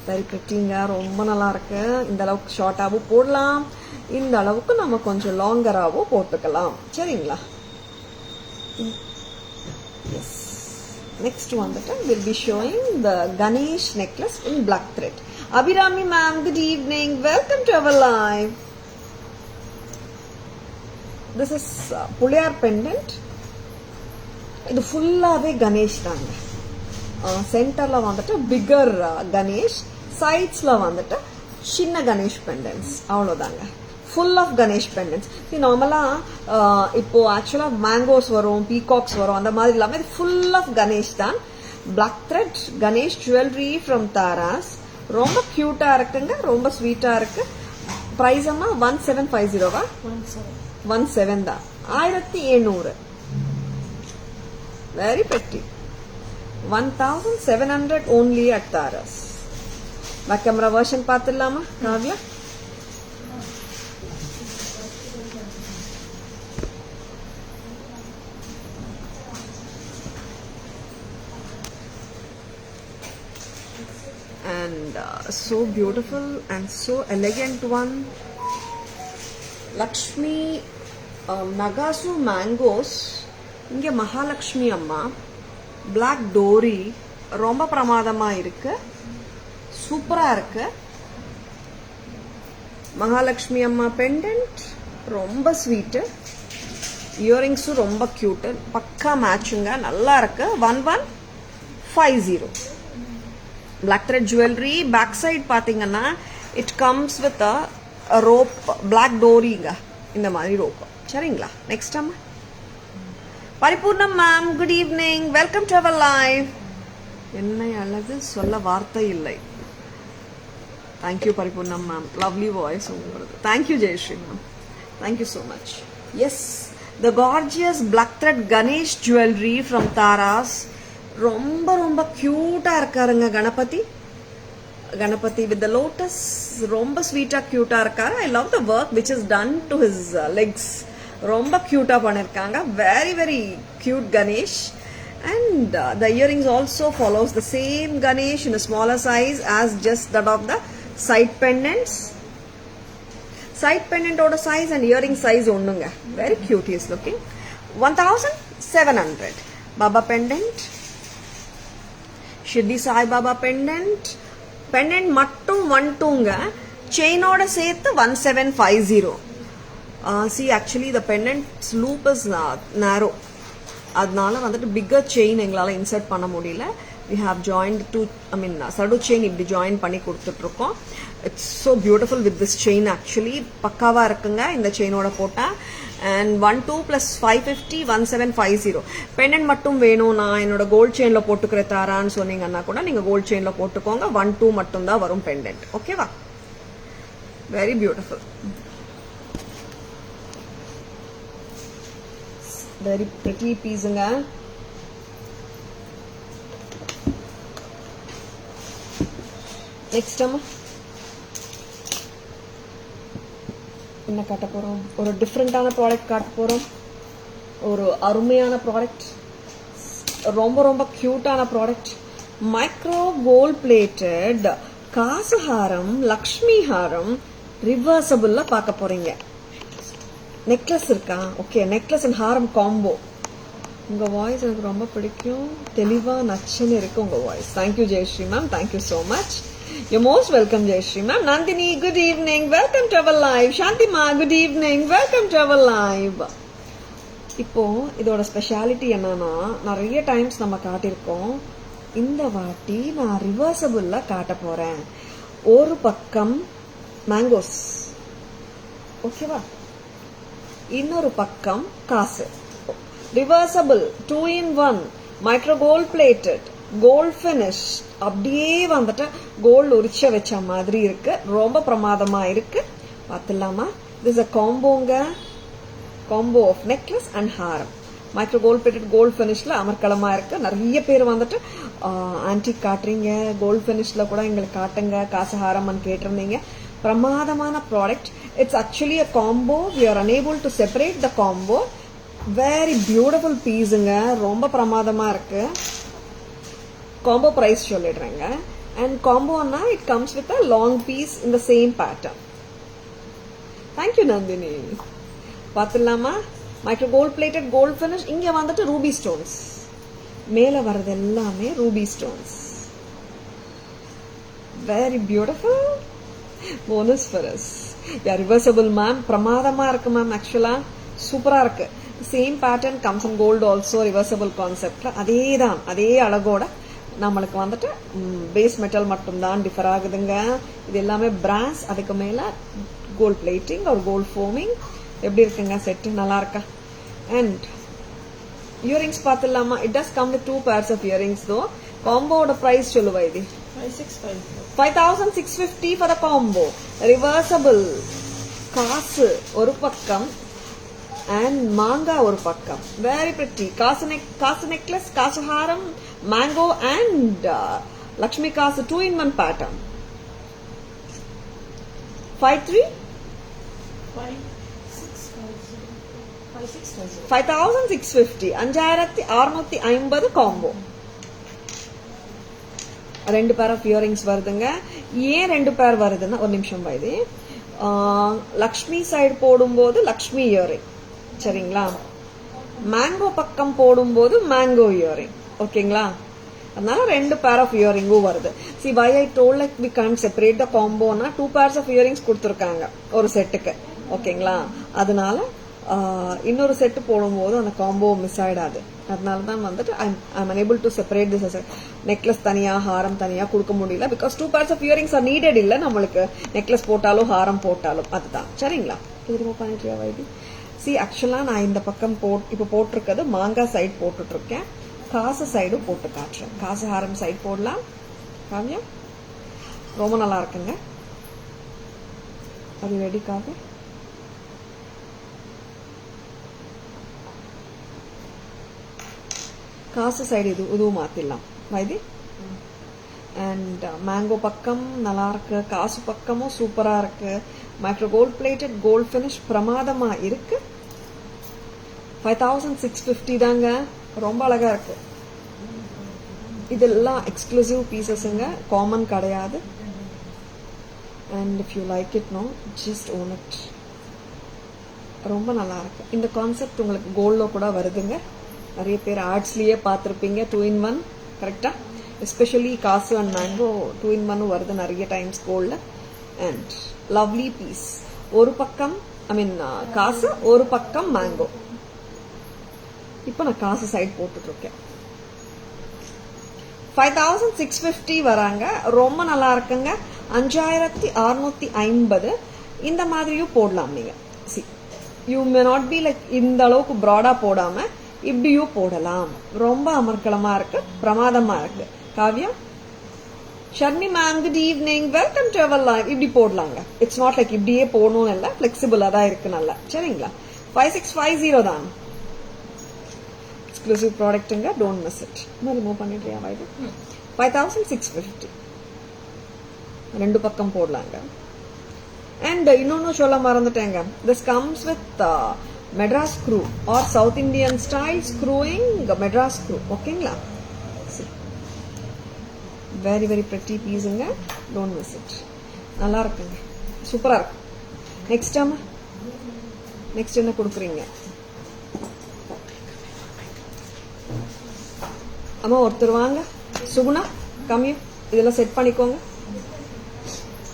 Very pretty nga, romba nalla irukku. இந்த அளவுக்கு ஷார்ட்டாவும் போடலாம், இந்த அளவுக்கு நம்ம கொஞ்சம் லாங்கராவும் போட்டுக்கலாம். சரிங்களா? Yes. Next one that we'll be showing the Ganesh necklace in black thread. Abhirami ma'am, good evening. Welcome to our live. This is Puliyar pendant. இது ஃபுல்லாவே கணேஷ் தாங்க. சென்டர்ல வந்துட்டு பிகர் கணேஷ், சைட்ஸ்ல வந்துட்டு சின்ன கணேஷ் பெண்டன்ஸ். அவ்வளோதாங்க. Full of Ganesh pendants. நார்மலா இப்போ ஆக்சுவலா மேங்கோஸ் வரும், பீகாக்ஸ் வரும், அந்த மாதிரி இல்லாம இது ஃபுல் ஆஃப் கணேஷ் தான். Black thread Ganesh jewellery from Taras. ரொம்ப கியூட்டா இருக்குங்க, ரொம்ப ஸ்வீட்டா இருக்கு. பிரைஸ் அம்மா 1750வா? 17 தான். 1700. வெரி பெட்டி. 1700 only at Taras. Back camera version பார்த்துடலாமா Kavya? And so beautiful and so elegant one. Lakshmi Nagasu mangoes. இங்க மகாலட்சுமி அம்மா பிளாக் டோரி ரொம்ப பிரமாதமா இருக்கு, சூப்பரா இருக்கு. மகாலட்சுமி அம்மா பெண்டன்ட் ரொம்ப ஸ்வீட், இயரிங்ஸும் ரொம்ப கியூட், பக்கா மேட்சுங்க, நல்லா இருக்கு. 1150. Black thread jewelry. Back side பாத்தீங்கன்னா it comes with a rope, black doryங்க, இந்த மாதிரி rope. சரிங்களா? நெக்ஸ்ட் அம்மா Paripoornam ma'am, good evening. Welcome to our live. என்னை அழகு சொல்ல வார்த்தை இல்லை. Thank you Paripoornam ma'am, lovely voice உங்களுக்கு. Thank you Jayashree ma'am, thank you so much. Yes, the gorgeous black thread Ganesh jewellery from Taras. ரொம்ப ரொம்ப கியூட்டா இருக்காருங்க Ganapathi. Ganapathi with the lotus ரொம்ப ஸ்வீட்டா கியூட்டா இருக்காரு. I love the work which is done to his legs. ரொம்ப கியூட்டா பண்ணிருக்காங்க. Very very cute Ganesh. And the earrings also follows the same Ganesh in a smaller size as just that of the side pendants. Side pendant oda size and earring size onnunga. Very cute he is looking. 1700. Baba pendant. Shiddhi Sai Baba pendant. Pendant mattum 12nga. Chain oda சேர்த்து 1750. See, actually the pendant's loop is narrow. அதனால வந்துட்டு bigger chain எங்களால் insert பண்ண முடியல. We have joined two, சடு chain இப்படி join பண்ணி கொடுத்துட்ருக்கோம். It's so beautiful with this chain. Actually பக்காவாக இருக்குங்க இந்த செயினோட போட்டால். அண்ட் 12 + 550 1750. பெண்டன்ட் மட்டும் வேணும், நான் என்னோட கோல்ட் செயினில் போட்டுக்கிற தாரான்னு சொன்னீங்கன்னா கூட நீங்கள் கோல்ட் செயினில் போட்டுக்கோங்க. 12 மட்டும் தான் வரும் பெண்டன்ட். ஓகேவா? Very beautiful. Very pretty pieceங்க. நெக்ஸ்ட் அம்மா என்ன காட்ட போறோம்? ஒரு டிஃப்ரெண்டான ப்ராடக்ட் காட்ட போறோம். ஒரு அருமையான ப்ராடக்ட், ரொம்ப ரொம்ப கியூட்டான ப்ராடக்ட். மைக்ரோ கோல்ட் பிளேட்டட் காசு ஹாரம், லக்ஷ்மி ஹாரம் ரிவர்சபிள்ல பார்க்க போறீங்க. நெக்லஸ் இருக்கா? ஓகே, நெக்லஸ் அண்ட் ஹாரம் காம்போ. உங்க வாய்ஸ் எனக்கு ரொம்ப பிடிக்கும், தெளிவா நச்சுன்னு இருக்கு உங்க voice. Thank you Jayashree ma'am, thank you so much. You're most welcome, Jayashree ma'am. Nandini, good evening. Welcome to our live. Shantima, good evening. Welcome to our live. இப்போ இதோட ஸ்பெஷாலிட்டி என்னன்னா நிறைய டைம்ஸ் நம்ம காட்டியிருக்கோம். இந்த வாட்டி நான் ரிவர்சபிள்ல காட்ட போறேன். ஒரு பக்கம் மேங்கோஸ், ஓகேவா, இன்னொரு பக்கம் காசு. Reversible 2-in-1 micro gold plated gold finish. அப்படியே வந்துட்டு கோல்டு உரிச்ச வச்ச மாதிரி இருக்கு. ரொம்ப பிரமாதமா இருக்கு. பார்த்துலாமா? திஸ் அ காம்போங்க. Combo of necklace and haram. Micro gold plated gold ஃபினிஷ்ல அமர்க்கலமா இருக்கு. நிறைய பேர் வந்துட்டு ஆன்டிக் காட்டுறீங்க, கோல்ட் ஃபினிஷ்ல கூட எங்களுக்கு காட்டுங்க, காசு ஹாரம்னு கேட்டிருந்தீங்க. பிரமாதமான product. It's actually a combo. We are unable to separate the combo. Very beautiful பீஸுங்க. ரொம்ப பிரமாதமா இருக்கு. காம்போ பிரைஸ் சொல்லிடுறேங்க. அண்ட் காம்போனா it comes with a long piece in the same pattern. Thank you Nandini. பார்த்துலாமா? Micro gold plated gold finish. இங்க வந்துட்டு ruby stones. மேல வர்றது எல்லாமே ruby stones. Very beautiful. Bonus for us. Reversible ma'am. பிரமாதமா இருக்கு மேம். ஆக்சுவலா சூப்பரா இருக்கு. Same pattern comes in gold also. Reversible கான்செப்ட்ல அதே தான், அதே அழகோட நம்மளுக்கு வந்துட்டு பேஸ் மெட்டல் மட்டும்தான் டிஃபர் ஆகுதுங்க. இது எல்லாமே பிராஸ், அதுக்கு மேல கோல்ட் பிளேட்டிங் ஒரு கோல்ட் ஃபோமிங். எப்படி இருக்குங்க செட்டு? நல்லா இருக்கா? அண்ட் இயரிங்ஸ் பார்த்துலாமா? It does come with 2 pairs of earrings though. காம்போட பிரைஸ் சொல்லுவா இது 5650 for the combo. ரிவர்சபிள். காசு ஒரு பக்கம் அண்ட் மாங்கா ஒரு பக்கம். Very pretty. காசு நெக்லஸ், காசு ஹாரம், மேங்கோ அண்ட் லக்ஷ்மி காசு 2-in-1 pattern. 5650 5650 combo. 2 pair of earrings வருதுங்க. ஏன் 2 pair வருதுன்னா, ஒரு நிமிஷம் பாய்து, லக்ஷ்மி சைடு போடும்போது லக்ஷ்மி இயரிங், சரிங்களா? மேங்கோ பக்கம் போடும்போது மேங்கோ இயரிங், ஓகேங்களா? அதனால 2 pair of earringum வருது. See why I told like we can't separate the combo na 2 pairs of earrings கொடுத்திருக்காங்க ஒரு செட்டுக்கு, ஓகேங்களா? அதனால இன்னொரு செட் போடும்போது அந்த காம்போ மிஸ் ஆயிடாது. அதனால தான் வந்துட்டு I'm unable to separate this as a necklace தனியா ஹாரம் தனியா கொடுக்க முடியல. because 2 pairs of earrings are needed இல்ல நம்மளுக்கு, நெக்லஸ் போட்டாலும் ஹாரம் போட்டாலும். அதுதான், சரிங்களா? இது ரிமூவ் பண்ணிட்டியா வைதி? See ஆக்சுவலா நான் இந்த பக்கம் இப்ப போட்டிருக்கிறது மாங்கா சைடு போட்டுட்டு இருக்கேன். காசு சைடு போட்டு காட்டுறேன். காசு ஹாரம் சைடு போடலாம். காவியா ரொம்ப நல்லா இருக்குங்க. அது ரெடி காவியா? காசு சைடு இதுவும் மாத்திடலாம் வைதி. அண்ட் மேங்கோ பக்கம் நல்லா இருக்கு, காசு பக்கமும் சூப்பரா இருக்கு. Micro gold plated gold finish பிரமாதமா இருக்கு. 5650 தாங்க, ரொம்ப அழகா இருக்கு. இதெல்லாம் எக்ஸ்க்ளூசிவ் பீசஸ்ங்க, காமன் கிடையாது. And if you like it no just own it. ரொம்ப நல்லா இருக்கு. இந்த கான்செப்ட் உங்களுக்கு கோல்ட்ல கூட வருதுங்க. நிறைய பேர் ஆர்ட்ஸ்லயே பார்த்துருப்பீங்க 2-in-1, கரெக்டா? எஸ்பெஷலி காசு அண்ட் மேங்கோ 2-in-1 வருது நிறைய டைம்ஸ் கோல்ட்ல. And lovely piece. ஒரு பக்கம் காசு, ஒரு பக்கம் மேங்கோ. இப்போ நான் காசு சைடு போட்டுட்டு இருக்கேன். 5650 வராங்க. ரொம்ப நல்லா இருக்குங்க. 5650 இந்த மாதிரியும் போடலாம் நீங்க. C you may not be like இந்த அளவுக்கு ப்ராடா போடாம இப்படியும் போடலாம். ரொம்ப அமர்க்கலமா இருக்கு, பிரமாதமா இருக்கு. Kavya Sharmi ma'am good evening, welcome to our live. இப்படி போடலாங்க. இட்ஸ் நாட் லைக் இப்படியே போடணும் இல்ல, பிளெக்சிபிளா தான் இருக்கு நல்லா, சரிங்களா? 5650 தான் எக்ஸ்க்ளூசிவ் ப்ராடக்ட்டுங்க, டோன்ட் மிஸ் இட். ரிமூவ் பண்ணிடுறியா வைது? 5650 ரெண்டு பக்கம் போடலாங்க. அண்ட் இன்னொன்னு சொல்ல மறந்துட்டேங்க, this comes with Madras screw or south Indian style screwing Madras screw, ஓகேங்களா? வெரி வெரி பிரிட்டி பீஸுங்க, டோன்ட் மிஸ் இட். நல்லா இருக்குங்க, சூப்பரா இருக்கு. நெக்ஸ்ட் என்ன கொடுக்குறீங்க? அம்மா ஒருத்தர் வாங்க, சுகுணா கம்மியும் இதெல்லாம் செட் பண்ணிக்கோங்க.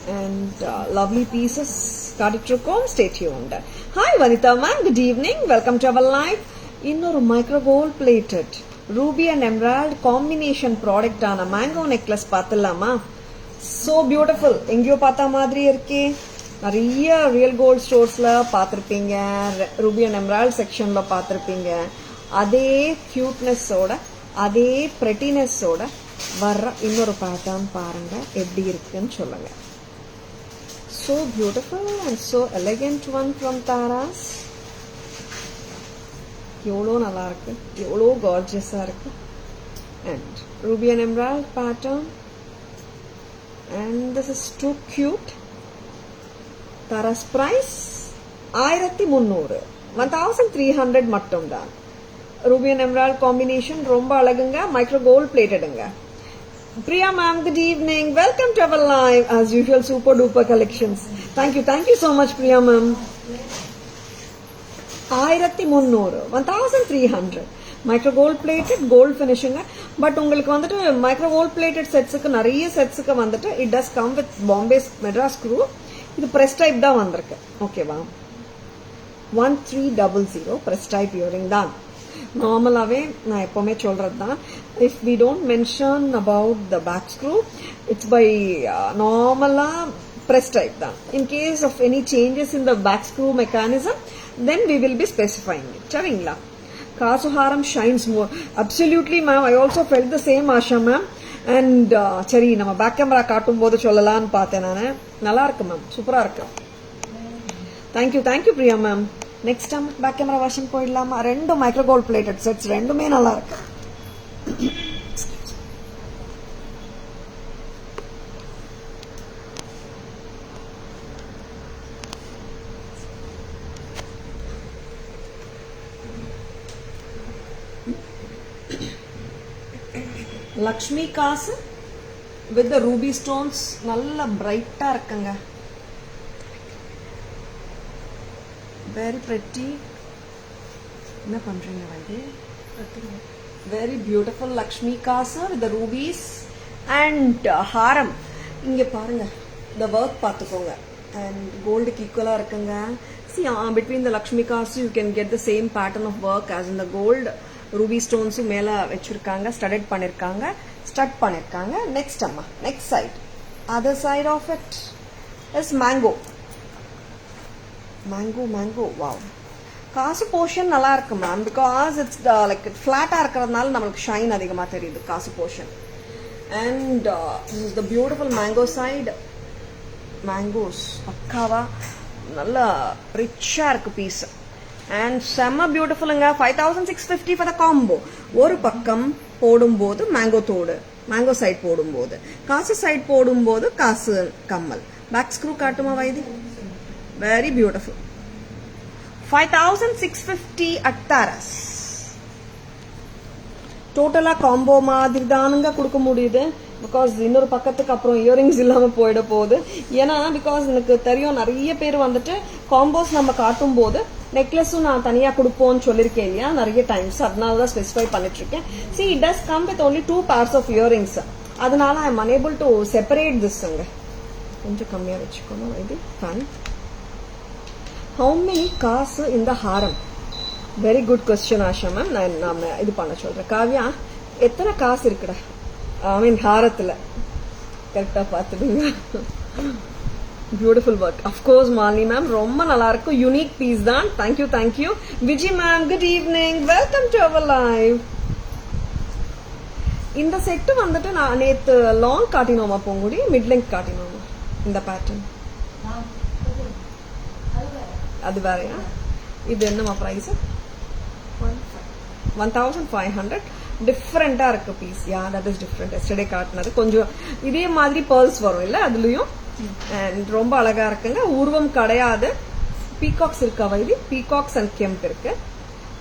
and lovely pieces காட்டிட்டுருக்கோம். Stay tuned. Hi Vanitha ma'am, good evening, welcome to our live. இன்னொரு micro gold plated ruby and emerald combination product ஆன மேங்கோ நெக்லஸ் பார்த்துலாமா? so beautiful. எங்கேயோ பார்த்த மாதிரி இருக்கே. நிறைய ரியல் கோல்ட் ஸ்டோர்ஸ்ல பார்த்துருப்பீங்க, ரூபி அண்ட் எம்ரால்ட் செக்ஷன்ல பார்த்துருப்பீங்க. அதே கியூட்னஸோட அதே பிரெட்டினஸோட வர்ற இன்னொரு பேட்டர்ன் பாருங்க எப்படி இருக்குன்னு சொல்லுங்க. so beautiful and so elegant one from Taras. எவ்வளோ நல்லா இருக்கு, எவ்வளோ கார்ஜியஸா இருக்கு. and ruby and emerald pattern, and this is too cute. Taras price 1300, 1300 மட்டும் தான். ruby and emerald combination ரொம்ப அழகுங்க, மைக்ரோ கோல்ட் பிளேட்டடுங்க. Priya ma'am, good evening, welcome to our live. As usual, super duper collections. Thank you so much Priya ma'am. 1300, 1300 micro gold plated gold finishing. But உங்களுக்கு வந்துட்டு micro gold plated செட்ஸுக்கு நிறைய செட்ஸுக்கு வந்துட்டு it does come with Bombay Madras screw. இது press type தான் வந்திருக்கு. ஓகேவா? 1300 பிரஸ் டைப் இயரிங் தான். நார்மலாவே நான் எப்பவுமே சொல்றது தான், if we don't mention about the back screw, it's by நார்மலா press type தான். In case of any changes in the back screw mechanism, then we will be specifying it. சரிங்களா? Kasuharam shines more. Absolutely ma'am, I also felt the same Asha ma'am. And சரி நம்ம back camera காட்டும் போது சொல்லலாம்னு பார்த்தேன் நானு. நல்லா இருக்கு மேம், சூப்பரா இருக்கு. Thank you Priya ma'am. Next time back camera வாஷிங் போயிடலாமா? ரெண்டு மைக்ரோ கோல்ட் பிளேட்டட் செட்ஸ், ரெண்டுமே நல்லா இருக்கு. லக்ஷ்மி காசு வித் த ரூபி ஸ்டோன்ஸ் நல்ல பிரைட்டா இருக்குங்க. Very pretty. என்ன பண்றீங்க வந்து? வெரி பியூட்டிஃபுல் லக்ஷ்மி காசு வித் த ரூபீஸ் அண்ட் ஹாரம். இங்க பாருங்க, இந்த ஒர்க் பார்த்துக்கோங்க. அண்ட் கோல்டுக்கு ஈக்குவலா இருக்குங்க. See, between the Lakshmi kasu you can get the same pattern of work as in the gold. Ruby ஸ்டோன்ஸும் மேல வச்சிருக்காங்க, ஸ்டடட் பண்ணிருக்காங்க, ஸ்டட் பண்ணிருக்காங்க. நெக்ஸ்ட் அம்மா, next side, other side of it is mango. Wow. காசு portion நல்லா இருக்கு ma'am, because it's like ஃபிளாட்டா இருக்கிறதுனால நம்மளுக்கு ஷைன் அதிகமா தெரியுது காசு portion. And this is the beautiful mango side. Mangoes பக்காவா நல்லா ரிச்சா இருக்கு பீஸ். அண்ட் செம்ம பியூட்டிஃபுல்லுங்க. 5650 ஃபார் த காம்போ. ஒரு பக்கம் போடும்போது மேங்கோ தோடு, மேங்கோ சைட் போடும்போது, காசு சைட் போடும்போது காசு கம்மல். பேக் ஸ்க்ரூ காட்டுமா Vaidhi? Very beautiful. 5650 at Taras. டோட்டலா காம்போ மாதிரி தானுங்க கொடுக்க முடியுது. பிகாஸ் இன்னொரு பக்கத்துக்கு அப்புறம் இயரிங்ஸ் இல்லாம போயிட போகுது. ஏன்னா பிகாஸ் எனக்கு தெரியும் நிறைய பேர் வந்துட்டு காம்போஸ் நம்ம காட்டும் போது நெக்லஸும் நான் தனியா கொடுப்போம்னு சொல்லிருக்கேன் இல்லையா நிறைய டைம்ஸ். அதனாலதான் ஸ்பெசிஃபை பண்ணிட்டு இருக்கேன். See, it does come with only 2 pairs of earrings. அதனால I am unable to separate this. கொஞ்சம் கம்மியா வச்சுக்கணும். இது fun. How many காசு in the haram? Very good question Asha ma'am. நான் இது பண்ண சொல்றேன். காவ்யா, எத்தனை காசு இருக்குடா ஐ மீன் ஹாரத்துல? கரெக்டா பாத்துடுங்க. Beautiful work. Of course Malini ma'am, ரொம்ப நல்லா இருக்கும். யூனிக் பீஸ் தான். Thank you. Viji ma'am, good evening, welcome to our live. இந்த செட்டு வந்துட்டு நான் நேத்து லாங் காட்டினோமா போங்குடி, மிட் லெங்க் காட்டினோமா? இந்த பேட்டர்ன் அது வேறையா? இது என்னமா பிரைஸ்? 1500. டிஃப்ரெண்டா இருக்கு piece. Yeah, that is different. Yesterday காட்டினது கொஞ்சம் இதே மாதிரி பேர்ல்ஸ் வரும் இல்ல அதுலயும். அண்ட் ரொம்ப அழகா இருக்குங்க. உருவம் கிடையாது. பீகாக்ஸ் இருக்கா வைதி? பீகாக்ஸ் அண்ட் கெம்ப் இருக்கு.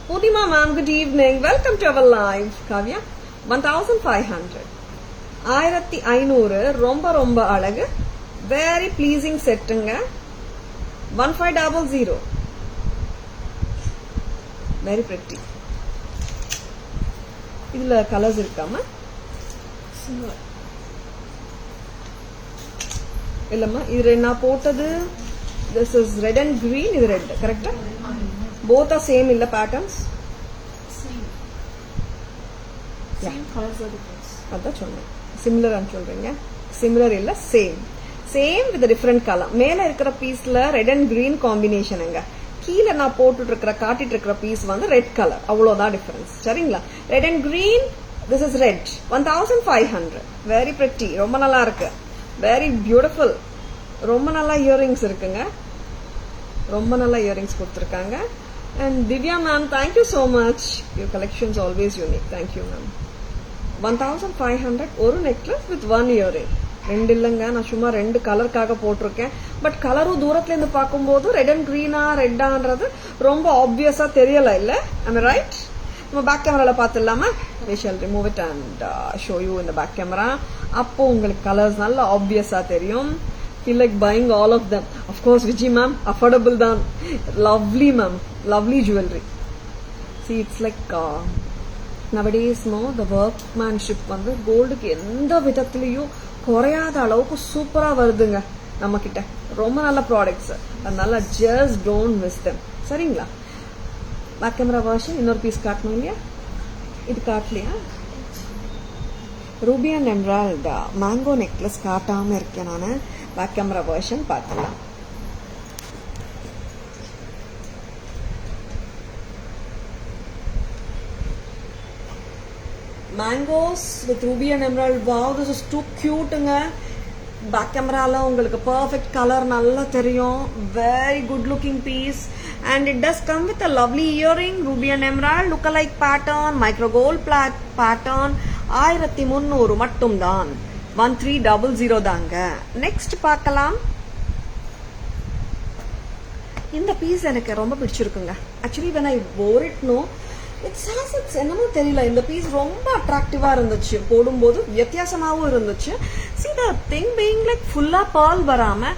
புதிமா ma'am, good evening, welcome to our live. Kavya, 1500. 1500. ரொம்ப ரொம்ப அழகு. வெரி ப்ளீசிங் செட்டுங்க. 1500. Very pretty. இதுல கலர்ஸ் இருக்காம இல்லம்மா இது நான் போட்டது this is red and green இது ரெட் கரெக்டா போத் ஆர் சேம் இல்ல patterns Same colors are different. அதான் சொன்னேன் சிமிலர் சொல்றீங்க சிமிலர் இல்ல same same with different colour மேல இருக்கிற பீஸ்ல ரெட் அண்ட் கிரீன் காம்பினேஷனுங்க கீழே நான் போட்டுட்டு இருக்கிற காட்டிட்டு இருக்கிற பீஸ் வந்து ரெட் கலர் அவ்வளவுதான் டிஃபரன்ஸ் சரிங்களா red and green this is red 1500 very pretty ரொம்ப நல்லா இருக்கு வெரி பியூட்டிஃபுல் ரொம்ப நல்லா இயரிங்ஸ் இருக்குங்க ரொம்ப நல்லா இயரிங்ஸ் கொடுத்துருக்காங்க and Divya ma'am thank you so much your collections always unique thank you ma'am 1500 ஒரு நெக்லஸ் வித் ஒன் இயரிங் ரெண்டு இல்லைங்க நான் சும்மா ரெண்டு கலருக்காக போட்டிருக்கேன் பட் கலரும் தூரத்துல இருந்து பார்க்கும்போது ரெட் அண்ட் கிரீனா ரெட்டான்றது ரொம்ப ஆப்வியஸா தெரியல இல்ல ஐம் ரைட் நம்ம பேக் கேமரால பார்த்துடலாமா we shall remove it and show you in the back camera அப்போ உங்களுக்கு கலர்ஸ் நல்லா ஆப்வியஸா தெரியும் feel like buying all of them of course Vijay ma'am affordable தான் lovely ma'am lovely jewelry see it's like nowadays no the workmanship வந்து கோல்டுக்கு எந்த விதத்திலையும் குறையாத அளவுக்கு சூப்பரா வருதுங்க நம்ம கிட்ட ரொம்ப நல்ல ப்ராடக்ட்ஸ் அதனால ஜஸ்ட் டோன்ட் மிஸ் தெம் சரிங்களா பேக் கேமரா வெர்ஷன் இன்னொரு பீஸ் காட்டணும் இல்லையா இது காட்டலையா ruby and emerald mango necklace காட்டாம இருக்கேன் நான் பேக் கேமரா வெர்ஷன் பார்த்துலாம் mangoes with ruby and emerald wow this is too cute-ங்க பேக் கேமரால உங்களுக்கு perfect color நல்லா தெரியும் very good looking piece and it does come with a lovely earring ruby and emerald look alike pattern micro gold pattern 1300 மட்டும் தான் 1300 தாங்க next பார்க்கலாம் இந்த பீஸ் எனக்கு ரொம்ப பிடிச்சிருக்குங்க actually when I wore it no it's என்னமோ தெரியல இந்த பீஸ் ரொம்ப அட்ராக்டிவா இருந்துச்சு போடும்போது வித்தியாசமாவும் இருந்துச்சு see the thing being like ஃபுல்லா pearl வராம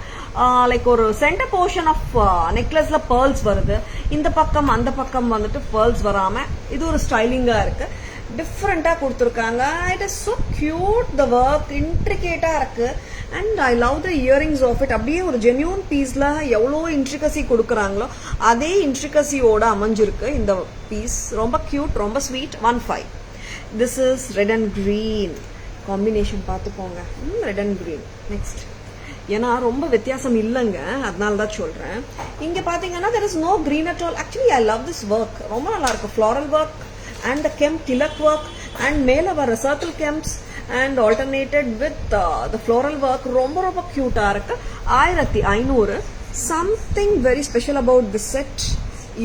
லைக் ஒரு சென்டர் போர்ஷன் ஆஃப் நெக்லஸ்ல pearls வருது இந்த பக்கம் அந்த பக்கம் வந்துட்டு pearls வராம இது ஒரு ஸ்டைலிங்கா இருக்கு டிஃப்ரெண்டா கொடுத்துருக்காங்க it is so cute the work intricate-ஆ இருக்கு and I love the earrings of it அப்படியே ஒரு ஜென்யூன் பீஸ்ல எவ்வளோ இன்ட்ரிகசி கொடுக்குறாங்களோ அதே இன்ட்ரிகசியோட அமைஞ்சிருக்கு இந்த பீஸ் ரொம்ப கியூட் ரொம்ப sweet 15 this is red and green combination பார்த்துக்கோங்க ரெட் அண்ட் கிரீன் நெக்ஸ்ட் ஏன்னா ரொம்ப வித்தியாசம் இல்லைங்க அதனால தான் சொல்றேன் இங்க பாத்தீங்கன்னா there is no green at all actually I love this work ரொம்ப நல்லா இருக்கு floral work and the kemp tilak work and மேல வர circle kemps and alternated with the floral work ரொம்ப ரொம்ப cute-ஆ இருக்கு 1500 something very special about this set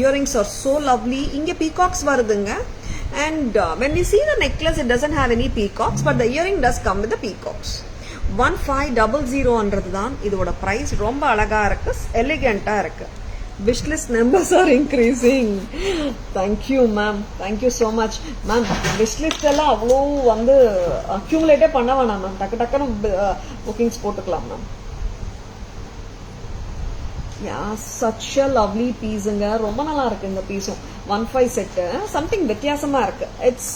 earrings are so lovely இங்க peacocks வருதுங்க and when we see the necklace it doesn't have any peacocks but the earring does come with the peacocks 1500 தான் இதோட price ரொம்ப அழகா இருக்கு எலிகென்ட்டா இருக்கு wish list numbers are increasing thank you ma'am thank you so much ma'am wish list எல்லாம் அவ்வளோ வந்து accumulate பண்ண வேணாம் மேம் டக்கு டக்குன்னு bookings போட்டுக்கலாம் ma'am yeah such a lovely pieceங்க ரொம்ப நல்லா இருக்கு இந்த பீஸும் 15 செட் something வித்தியாசமா இருக்கு it's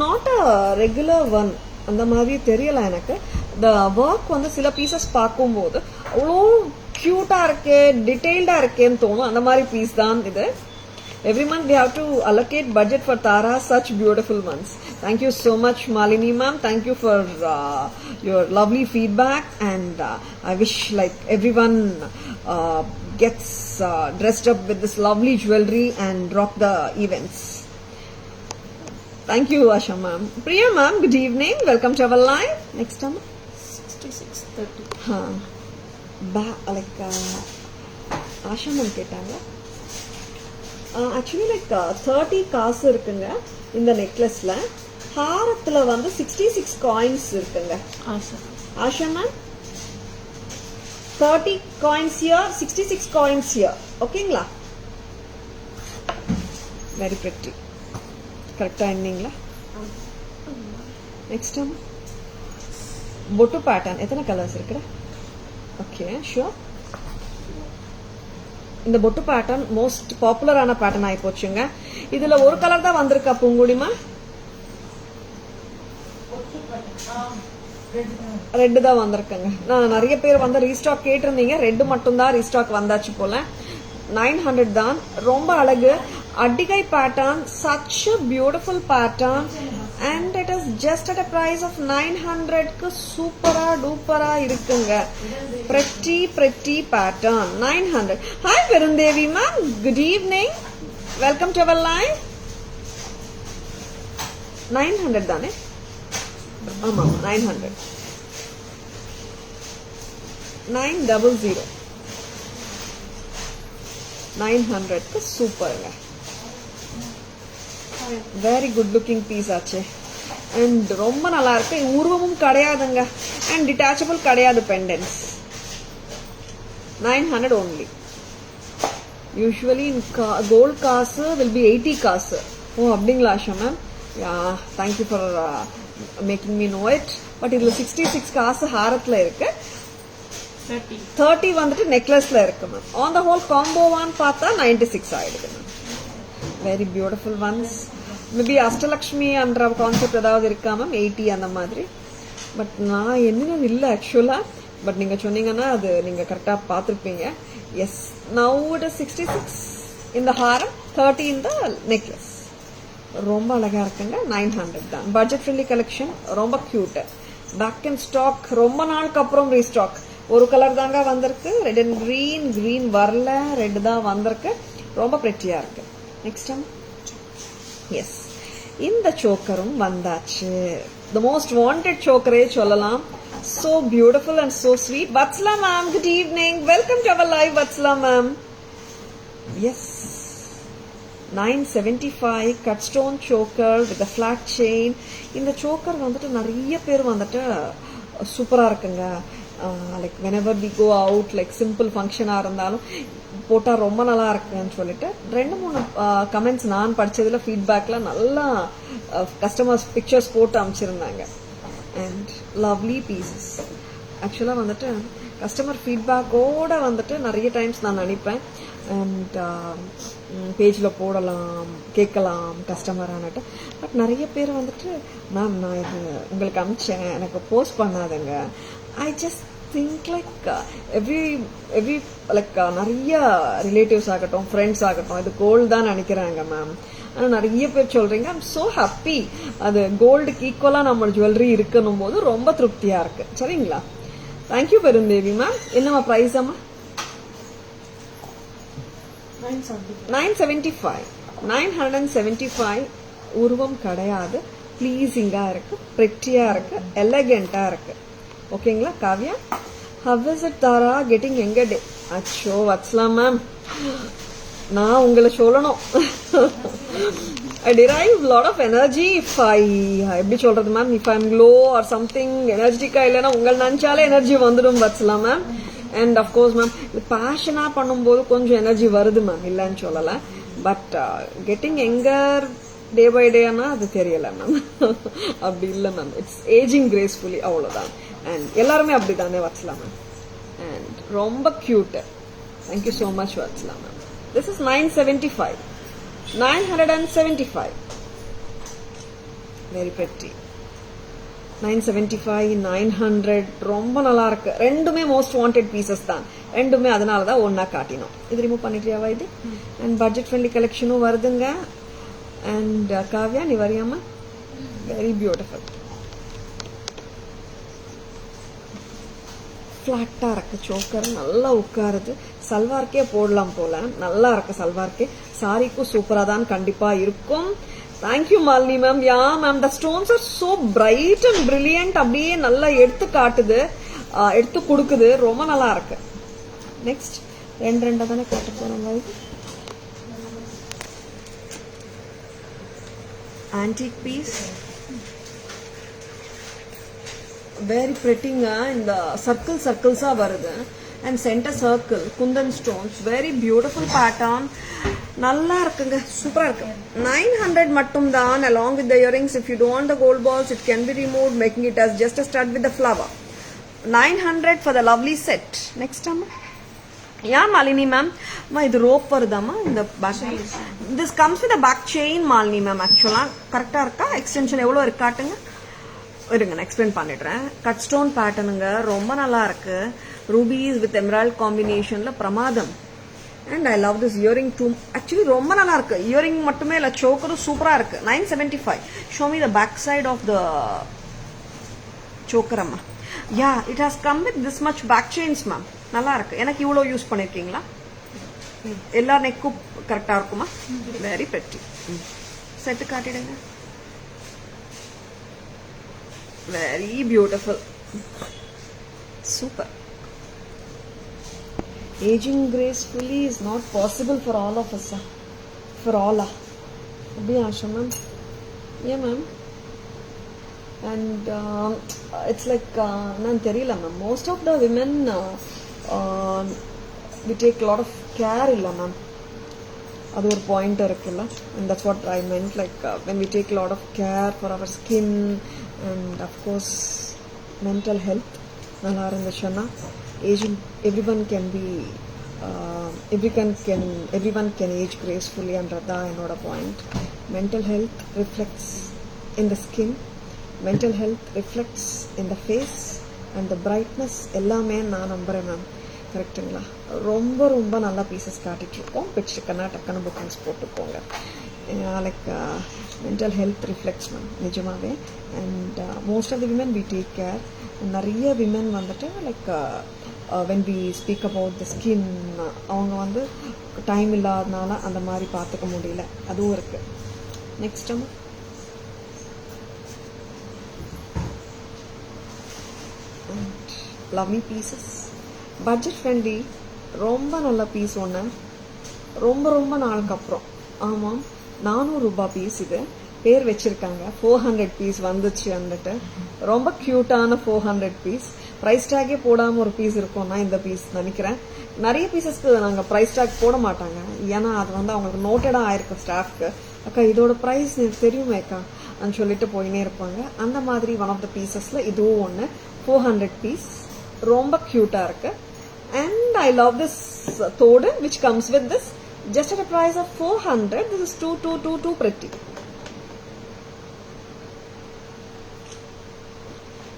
not a regular one அந்த மாதிரி தெரியல எனக்கு the work வந்து சில பீசஸ் பார்க்கும்போது அவ்வளோ கியூட்டா இருக்கு டீடைல்டா இருக்கேன்னு தோணும் அந்த மாதிரி பீஸ் தான் இது every month we have to allocate budget for Tara such beautiful months thank you so much Malini ma'am thank you for your lovely feedback and I wish like everyone gets dressed up with this lovely jewelry and rock the events thank you Asha ma'am Priya ma'am good evening welcome to our live next time 6630 like Asha ma'am கேட்டாங்க actually like 30 காசு இருக்குங்க இந்த நெக்லஸ்ல ஹாரத்துல வந்து 66 coins இருக்குங்க Asha ma'am 30 coins here 66 coins here ஓகேங்களா very pretty கரெக்டா என்னீங்களா next time பொட்டு pattern எத்தனை கலர்ஸ் இருக்குடா ஓகே ஷூர் இந்த பொட்டு பேட்டர்ன் மோஸ்ட் பாப்புலரான பேட்டர்ன் ஆகி போச்சுங்க இதுல ஒரு கலர் தான் வந்திருக்கா பூங்குடிமா ரெட்டு தான் வந்திருக்குங்க. நான் நிறைய பேர் வந்து ரீஸ்டாக் கேட்டிருந்தீங்க. ரெட்டு மட்டும் தான் ரீஸ்டாக் வந்தாச்சு போல. 900 தான். ரொம்ப அழகு. அடிகை pattern, such a beautiful pattern and it is just at a price of 900க்கு சூப்பரா டூப்பரா இருக்குங்க. pretty pattern 900. Hi Varundevi ma'am, good evening, welcome to our live. 900 தானே? ஆமா 900 900 900க்கு சூப்பருங்க. வெரி குட் லுக்கிங் பீஸ் ஆச்சு. அண்ட் ரொம்ப நல்லா இருக்கு. உருவமும் கிடையாதுங்க. அண்ட் டிட்டாச்சபிள் கிடையாது பெண்டன்ஸ். 900 only. Usually in gold காசு will be 80 காசு. ஓ அப்படிங்களா Asha ma'am? Thank you for making me know it. But இதுல 66 காசு ஹாரத்துல இருக்கு. 30 வந்துட்டு நெக்லஸ்ல இருக்கு மேம். ஆன் த ஹோல் காம்போவான்னு பார்த்தா 96 ஆயிடுது மேம். Very beautiful ones. Maybe Ashtalakshmi என்ற கான்செப்ட் ஏதாவது இருக்கா மேம்? 80 அந்த மாதிரி. பட் நான் என்னன்னு இல்லை ஆக்சுவலா. பட் நீங்க சொன்னீங்கன்னா அது நீங்க கரெக்டா பார்த்துருப்பீங்க. எஸ், நவ் இட் இஸ் 66 இந்த ஹாரம், 30 இந்த நெக்லஸ். ரொம்ப அழகா இருக்குங்க. 900 தான். Budget friendly collection. ரொம்ப கியூட். Back in stock. ரொம்ப நாளுக்கு அப்புறம் ரீஸ்டாக். ஒரு கலர் தாங்க வந்திருக்கு. Red and green. கிரீன் வரல, ரெட் தான் வந்திருக்கு. ரொம்ப பிரெட்டியா இருக்கு. நெக்ஸ்ட் டைம் எஸ், இந்த சோக்கரும் வந்தாச்சு. த மோஸ்ட் வாண்டட் சோக்கரே சொல்லலாம். So beautiful and so sweet. Vatsala ma'am, good evening. Welcome to our live, Vatsala ma'am. Yes, 975 cut stone choker with a flat chain. இந்த choker வந்துட்டு நிறைய பேர் வந்துட்டு சூப்பரா இருக்குங்க. Like whenever we go out, like simple ஃபங்க்ஷனா இருந்தாலும் போட்டா ரொம்ப நல்லா இருக்குன்னு சொல்லிட்டு 2-3 கமெண்ட்ஸ் நான் படிச்சதுல ஃபீட்பேக்ல நல்லா கஸ்டமர்ஸ் பிக்சர்ஸ் போட்டு அமைச்சிருந்தாங்க. And lovely pieces. ஆக்சுவலா வந்துட்டு கஸ்டமர் ஃபீட்பேக்கோட வந்துட்டு நிறைய டைம்ஸ் நான் நினைப்பேன். அண்ட் பேஜில் போடலாம், கேட்கலாம் கஸ்டமரானட்டு. பட் நிறைய பேர் வந்துட்டு மேம் நான் இது உங்களுக்கு அனுப்பிச்சேன், எனக்கு போஸ்ட் பண்ணாதுங்க. I just think like every like நிறைய ரிலேட்டிவ்ஸ் ஆகட்டும், ஃப்ரெண்ட்ஸ் ஆகட்டும், இது கோல்டு தான் நினைக்கிறாங்க மேம். ஆனால் நிறைய பேர் சொல்றீங்க. I'm so happy. அது கோல்டுக்கு ஈக்குவலாக நம்ம ஜுவல்லரி இருக்கணும் போது ரொம்ப திருப்தியா இருக்கு. சரிங்களா? Thank you Perundevi ma'am. என்னம்மா ப்ரைஸ் அம்மா? 975. 975. உருவம் கிடையாது. ப்ளீஸிங்கா இருக்கு, பிரெட்டியா இருக்கு, எலகெண்டா இருக்கு. ஓகேங்களா Kavya? How is it Tara? Getting எங்க டே? அச்சோ வத்ஸ்லா மேம், நான் உங்களை சொல்லணும். I derive lot of energy if I எப்படி சொல்றது மேம், if I'm low or something, எனர்ஜிக்கா இல்லைன்னா உங்களை நினைச்சாலே எனர்ஜி வந்துடும் Vatsala ma'am. And of course ma'am, இது பேஷனா பண்ணும்போது கொஞ்சம் எனர்ஜி வருது மேம், இல்லைன்னு சொல்லலை. But getting younger day by டேனா அது தெரியல மேம். அப்படி இல்லை மேம், இட்ஸ் ஏஜிங் கிரேஸ்ஃபுல்லி, அவ்வளோதான். அண்ட் எல்லாருமே அப்படிதானே வத்ஸ்லா மேம். அண்ட் ரொம்ப cute. Thank you so much Vatsala ma'am. This is 975. 975. Very pretty. 975, 900 ரொம்ப நல்லா இருக்கு. ரெண்டுமே மோஸ்ட் வாண்டட் பீசஸ் தான். ரெண்டுமே அதனால தான் ஒன்னா காட்டினோம். இது ரிமூவ் பண்ணிட்டியாவா இது? அண்ட் பட்ஜெட் ஃப்ரெண்ட்லி கலெக்ஷனும் வருதுங்க. அண்ட் காவ்யா நீ வரியாமா? Very beautiful. ஃபிளாட்டா இருக்கு சோக்கர், நல்லா உட்காருது. சல்வார்க்கே போடலாம் போல, நல்லா இருக்கு சல்வார்க்கே. சாரிக்கும் சூப்பரா தான் கண்டிப்பா இருக்கும். Thank you Malini ma'am. Yeah ma'am, the stones are so bright and brilliant. அப்படியே நல்லா எடுத்து காட்டுது, எடுத்து கொடுக்குது. ரொம்ப நல்லா இருக்கு. நெக்ஸ்ட் ரெண்டா தானே காட்ட போறாங்க. ஆன்டிக் பீஸ், வெரி பிரெட்டிங்க. இந்த சர்க்கிள்ஸா வருது. And centre circle kundan stones, very beautiful pattern. நல்லா இருக்குங்க, சூப்பரா இருக்கு. 900 மட்டும் தான். along with the earrings, if you don't want the gold balls, it can be removed, making it as just a stud with the flower. 900 for the lovely set. Next அம்மா. Yeah Malini ma'am, இது rope வருதாமா இந்த back? This comes with a back chain Malini ma'am. ஆக்சுவலா கரெக்டா இருக்கா? Extension எவ்வளவு இருக்கு காட்டுங்க. இருங்க நான் எக்ஸ்பிளைன் பண்ணிடுறேன். கட் ஸ்டோன் பேட்டர்னுங்க ரொம்ப நல்லா இருக்கு. ரூபீஸ் வித் எமரால்ட் காம்பினேஷன்ல பிரமாதம். And I love this earring too. Actually ரொம்ப நல்லா இருக்கு. இயரிங் மட்டுமே இல்ல, சோக்கரும் சூப்பரா இருக்கு. 975. Show me the back side of the choker அம்மா. Yeah, it has come with this much back chains ma'am. நல்லா இருக்கு. எனக்கு இவ்வளோ யூஸ் பண்ணிருக்கீங்களா? எல்லா நெக்கும் கரெக்டா இருக்குமா? Very pretty. செட்டு காட்டிடுங்க. Very beautiful. Super. Aging gracefully is not possible for all of us. For all. Abhi Asha ma'am. Yeah ma'am. And it's like nan theriyala ma'am. Most of the women we take a lot of care illa ma'am. அது ஒரு point இருக்குல்ல. And that's what I meant, like when we take a lot of care for our skin and of course mental health நல்லா இருந்துச்சுன்னா aging, everyone can be everyone can age gracefully என்றதா என்னோட point. mental health reflects in the skin, mental health reflects in the face and the brightness எல்லாமே நான் நம்புறேன் ma'am. கரெக்டுங்களா? ரொம்ப ரொம்ப நல்ல பீசஸ் காட்டிட்டு இருக்கோம். பிடிச்சிருக்கனா டக்குன்னு புக்கிங்ஸ் போட்டுக்கோங்க. Like mental health reflects ma'am நிஜமாவே. And most of the women we take care. நிறைய விமன் வந்துட்டு like when we speak about the skin, அவங்க வந்து டைம் இல்லாதனால அந்த மாதிரி பார்த்துக்க முடியல, அதுவும் இருக்கு. நெக்ஸ்ட் அம்மா லவ்லி பீசஸ், பட்ஜெட் ஃப்ரெண்ட்லி, ரொம்ப நல்ல பீஸ் ஒன்று. ரொம்ப ரொம்ப நாளுக்கு அப்புறம். ஆமாம், 400 ரூபாய் பீஸ். இது பேர் வச்சிருக்காங்க 400 பீஸ் வந்துச்சு வந்துட்டு. ரொம்ப கியூட்டான 400 பீஸ். ப்ரைஸ் டேக்கே போடாமல் ஒரு பீஸ் இருக்கும்னா இந்த பீஸ் நினைக்கிறேன். நிறைய பீசஸ்க்கு நாங்கள் ப்ரைஸ் டேக் போட மாட்டாங்க, ஏன்னா அது வந்து அவங்களுக்கு நோட்டடாக ஆயிருக்கு ஸ்டாஃப்க்கு. அக்கா இதோட ப்ரைஸ் எனக்கு தெரியுமேக்கா அப்படின்னு சொல்லிட்டு போயினே இருப்பாங்க. அந்த மாதிரி ஒன் ஆஃப் த பீசஸில் இதுவும் ஒன்று. 400 பீஸ், ரொம்ப கியூட்டாக இருக்கு. And I love this thodu which comes with this just at a price of 400. This is too pretty.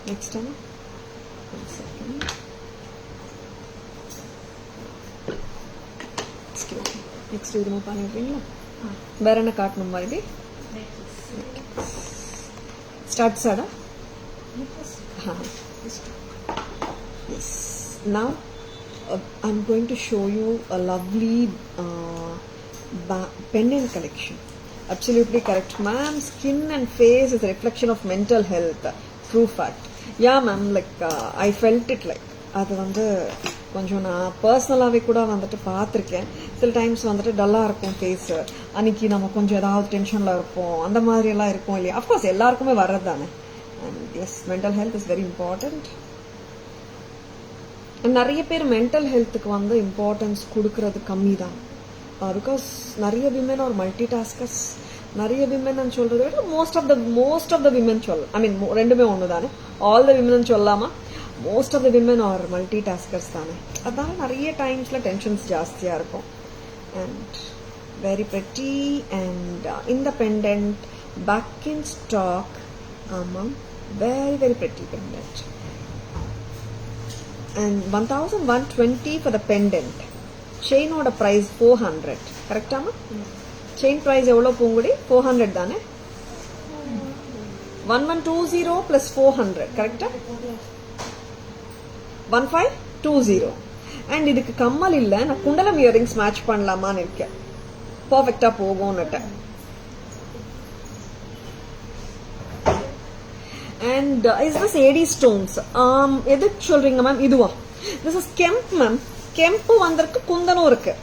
Next time, 1 second. Excuse me. Next இது நம்ம பண்ணிடுறீங்களா? வேற என்ன காட்டணுமா இது? Start சாடா? Yes. Now I'm going to show you a lovely pendant collection. Absolutely correct, ma'am. Skin and face is a reflection of mental health. True fact. Yeah, ma'am. Like I felt it like. அது வந்து கொஞ்சம் நான் பர்சனலாகவே கூட வந்துட்டு பார்த்துருக்கேன். சில times வந்துட்டு டல்லாக இருக்கும் ஃபேஸ், அன்னைக்கு நம்ம கொஞ்சம் ஏதாவது டென்ஷனில் இருப்போம், அந்த மாதிரியெல்லாம் இருக்கும் இல்லையா? அஃப்கோர்ஸ் எல்லாருக்குமே வர்றது தானே. And yes, mental health is very important. நிறைய பேர் மென்டல் ஹெல்த்துக்கு வந்து இம்பார்ட்டன்ஸ் கொடுக்கறது கம்மி தான். பிகாஸ் நிறைய விமன் ஆர் மல்டி டாஸ்கர்ஸ். நிறைய விமன் சொல்றதை விட மோஸ்ட் ஆஃப் த விமன் சொல்ல, ஐ மீன் ரெண்டுமே ஒன்று தானே. ஆல் த விமன் சொல்லாமா, most of the women are multitaskers தானே. அதனால நிறைய டைம்ஸ்ல டென்ஷன்ஸ் ஜாஸ்தியாக இருக்கும். And very pretty and independent, back in stock. ஆமாம், very very pretty pendant. And 1120 for the pendant. Chain oda price 400. Correct amma? Chain price evlo pungudi? 400 தானே? 1120 plus 400. Correct? 1520. And இதுக்கு கம்மல் இல்ல, நான் குண்டலம் இயரிங்ஸ் மேட்ச் பண்ணலாமான்னு இருக்கேன். பர்ஃபெக்டா போகும்னுட்டு. And is this AD stones? எது சொல்றீங்க மேம்? இதுவா? This is kemp ma'am. Kemp வந்திருக்கு, குந்தனும் இருக்கு.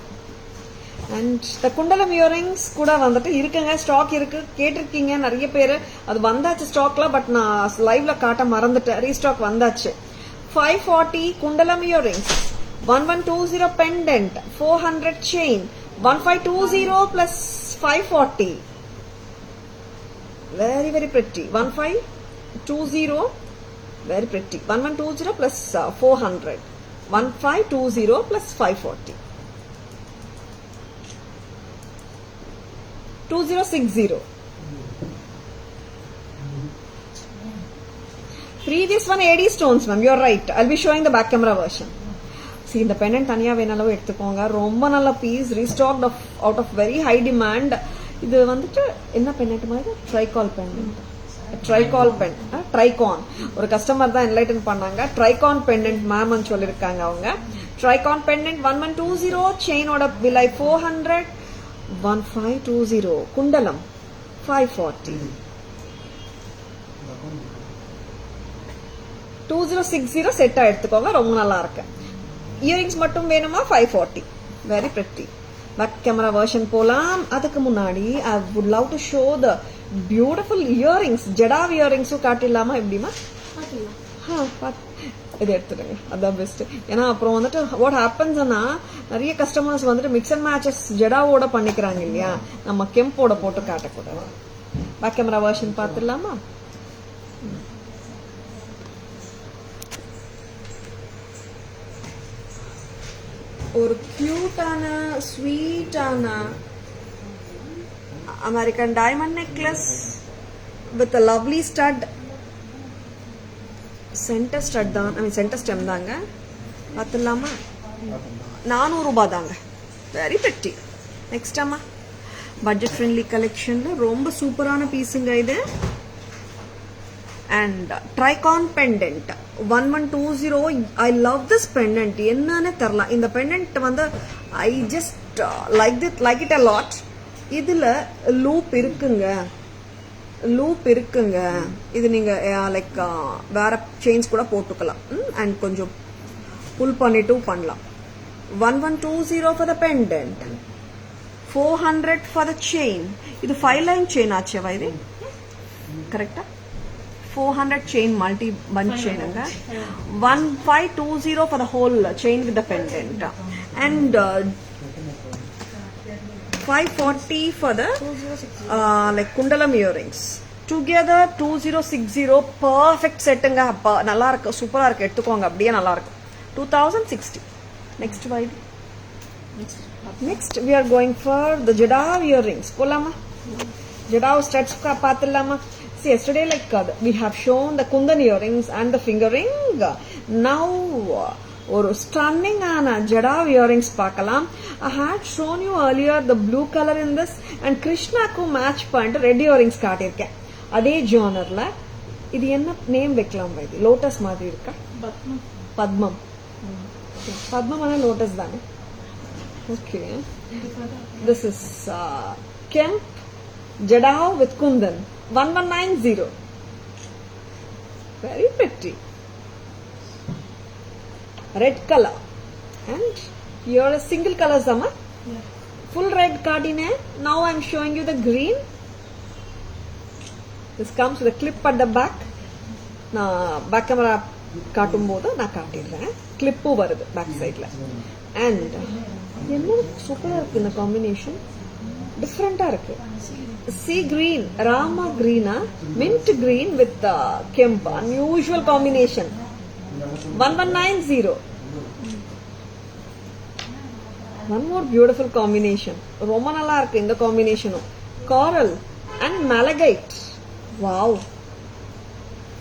அண்ட் த குண்டலம் இயரிங்ஸ் கூட வந்துட்டு இருக்குங்க, ஸ்டாக் இருக்கு. கேட்டிருக்கீங்க நிறைய பேர். அது வந்தாச்சு ஸ்டாக்ல, பட் நான் லைவ்ல காட்ட மறந்துட்டேன். ரீஸ்டாக் வந்தாச்சு. 540 குண்டலம் earrings, 1120 pendant, 400 chain, 1520 plus 540. Very very pretty. 1520, very pretty. 1120 plus 400. 1520 plus 540. 2060. previous one AD stones ma'am, you're right. I'll be showing the back camera version. See, இந்த பெண்டன்ட் தனியா வேணாலும் எடுத்துக்கோங்க. ரொம்ப நல்ல piece, restocked out of very high demand. இது வந்துட்டு என்ன pendant மாதிரி? ட்ரைகால் பெண்டன்ட். ட்ரைகால் பென், ட்ரைகான். ஒரு கஸ்டமர் தான் என்லைட்டன் பண்ணாங்க. ட்ரைகான் பெண்டன்ட் மேம்னு சொல்லியிருக்காங்க அவங்க. ட்ரைகான் பெண்டன்ட் 1120, செயினோட விலை 400. 1520 குண்டலம் 540. 2060 செட்டா எடுத்துக்கோங்க, ரொம்ப நல்லா இருக்கு. இயரிங்ஸ் மட்டும் வேணுமா 540. Very pretty. Back camera version போலாம். அதுக்கு முன்னாடி I would love to show the beautiful earrings. Jadau இயரிங்ஸும் காட்டிடலாமா? எப்படிமா? இது எடுத்துடுங்க, அதான் பெஸ்ட். ஏன்னா அப்புறம் வந்துட்டு வாட் ஹேப்பன்ஸ்னா நிறைய கஸ்டமர்ஸ் வந்துட்டு மிக்ஸ் அண்ட் மேட்சஸ் ஜடாவோட பண்ணிக்கிறாங்க இல்லையா, நம்ம கெம்போட போட்டு காட்டக்கூடாது. பேக் கேமரா வெர்ஷன் பார்த்துடலாமா? ஒரு கியூட்டான ஸ்வீட்டான American diamond necklace with lovely stud. Centre stud தான், ஐ மீன் சென்டர் ஸ்டெம் தாங்க. பார்த்துடலாமா? 400 ரூபாய் தாங்க. Very pretty. நெக்ஸ்ட் அம்மா, பட்ஜெட் ஃப்ரெண்ட்லி கலெக்ஷன்ல ரொம்ப சூப்பரான பீஸுங்க இது. அண்ட் ட்ரைகான் pendant 1120. I love this pendant. என்னன்னு தெரியல, இந்த பெண்டன்ட் வந்து I just like it a lot. இதுல லூப் இருக்குங்க, லூப் இருக்குங்க. இது நீங்க லைக் வேற செயின்ஸ் கூட போட்டுக்கலாம் அண்ட் கொஞ்சம் புல் பண்ணிட்டு பண்ணலாம். 1120 for the pendant, 400 for the chain. இது 5 line chain ஆச்சேவா இது? கரெக்டா? 400 chain multi bunch chain anga. 1520 for the whole chain with the pendant and 540 for the like kundalam earrings. Together 2060. perfect set anga. நல்லா இருக்கு, சூப்பரா இருக்கு. எடுத்துக்கோங்க, அப்படியே நல்லா இருக்கு. 2060. next wide. next we are going for the jadav earrings. போலாமா? jadav studs ka பாத்துடலாமா? See, yesterday we have shown the kundan earrings and the finger ring. Now ஒரு stunning ஆன jadav earrings பார்க்கலாம். I had shown you earlier the blue color in this and krishnaku match பண்ணிட்டு red earrings காட்டியிருக்கேன். அதே ஜானர்ல இது என்ன name வைக்கலாம்? இது லோட்டஸ் மாதிரி இருக்கா? பத்மம். பத்மம் ஆனா லோட்டஸ் தானே. Okay, this is kemp jadav with kundan 1190. very pretty red color and here are single colors amma. full red cardine. now I am showing you the green. this comes with a clip at the back. na back camera காட்டும்போது நான் காட்டிடுறேன். Clip வருது back சைட்ல. And என்ன சூப்பரா இருக்கு இந்த combination, டிஃப்ரெண்டா இருக்கு. sea green, rama greena, mint green with kemp, unusual combination. 1190. one more beautiful combination. ரொம்ப நல்லா இருக்கு இந்த காம்பினேஷனும். coral and malachite. wow.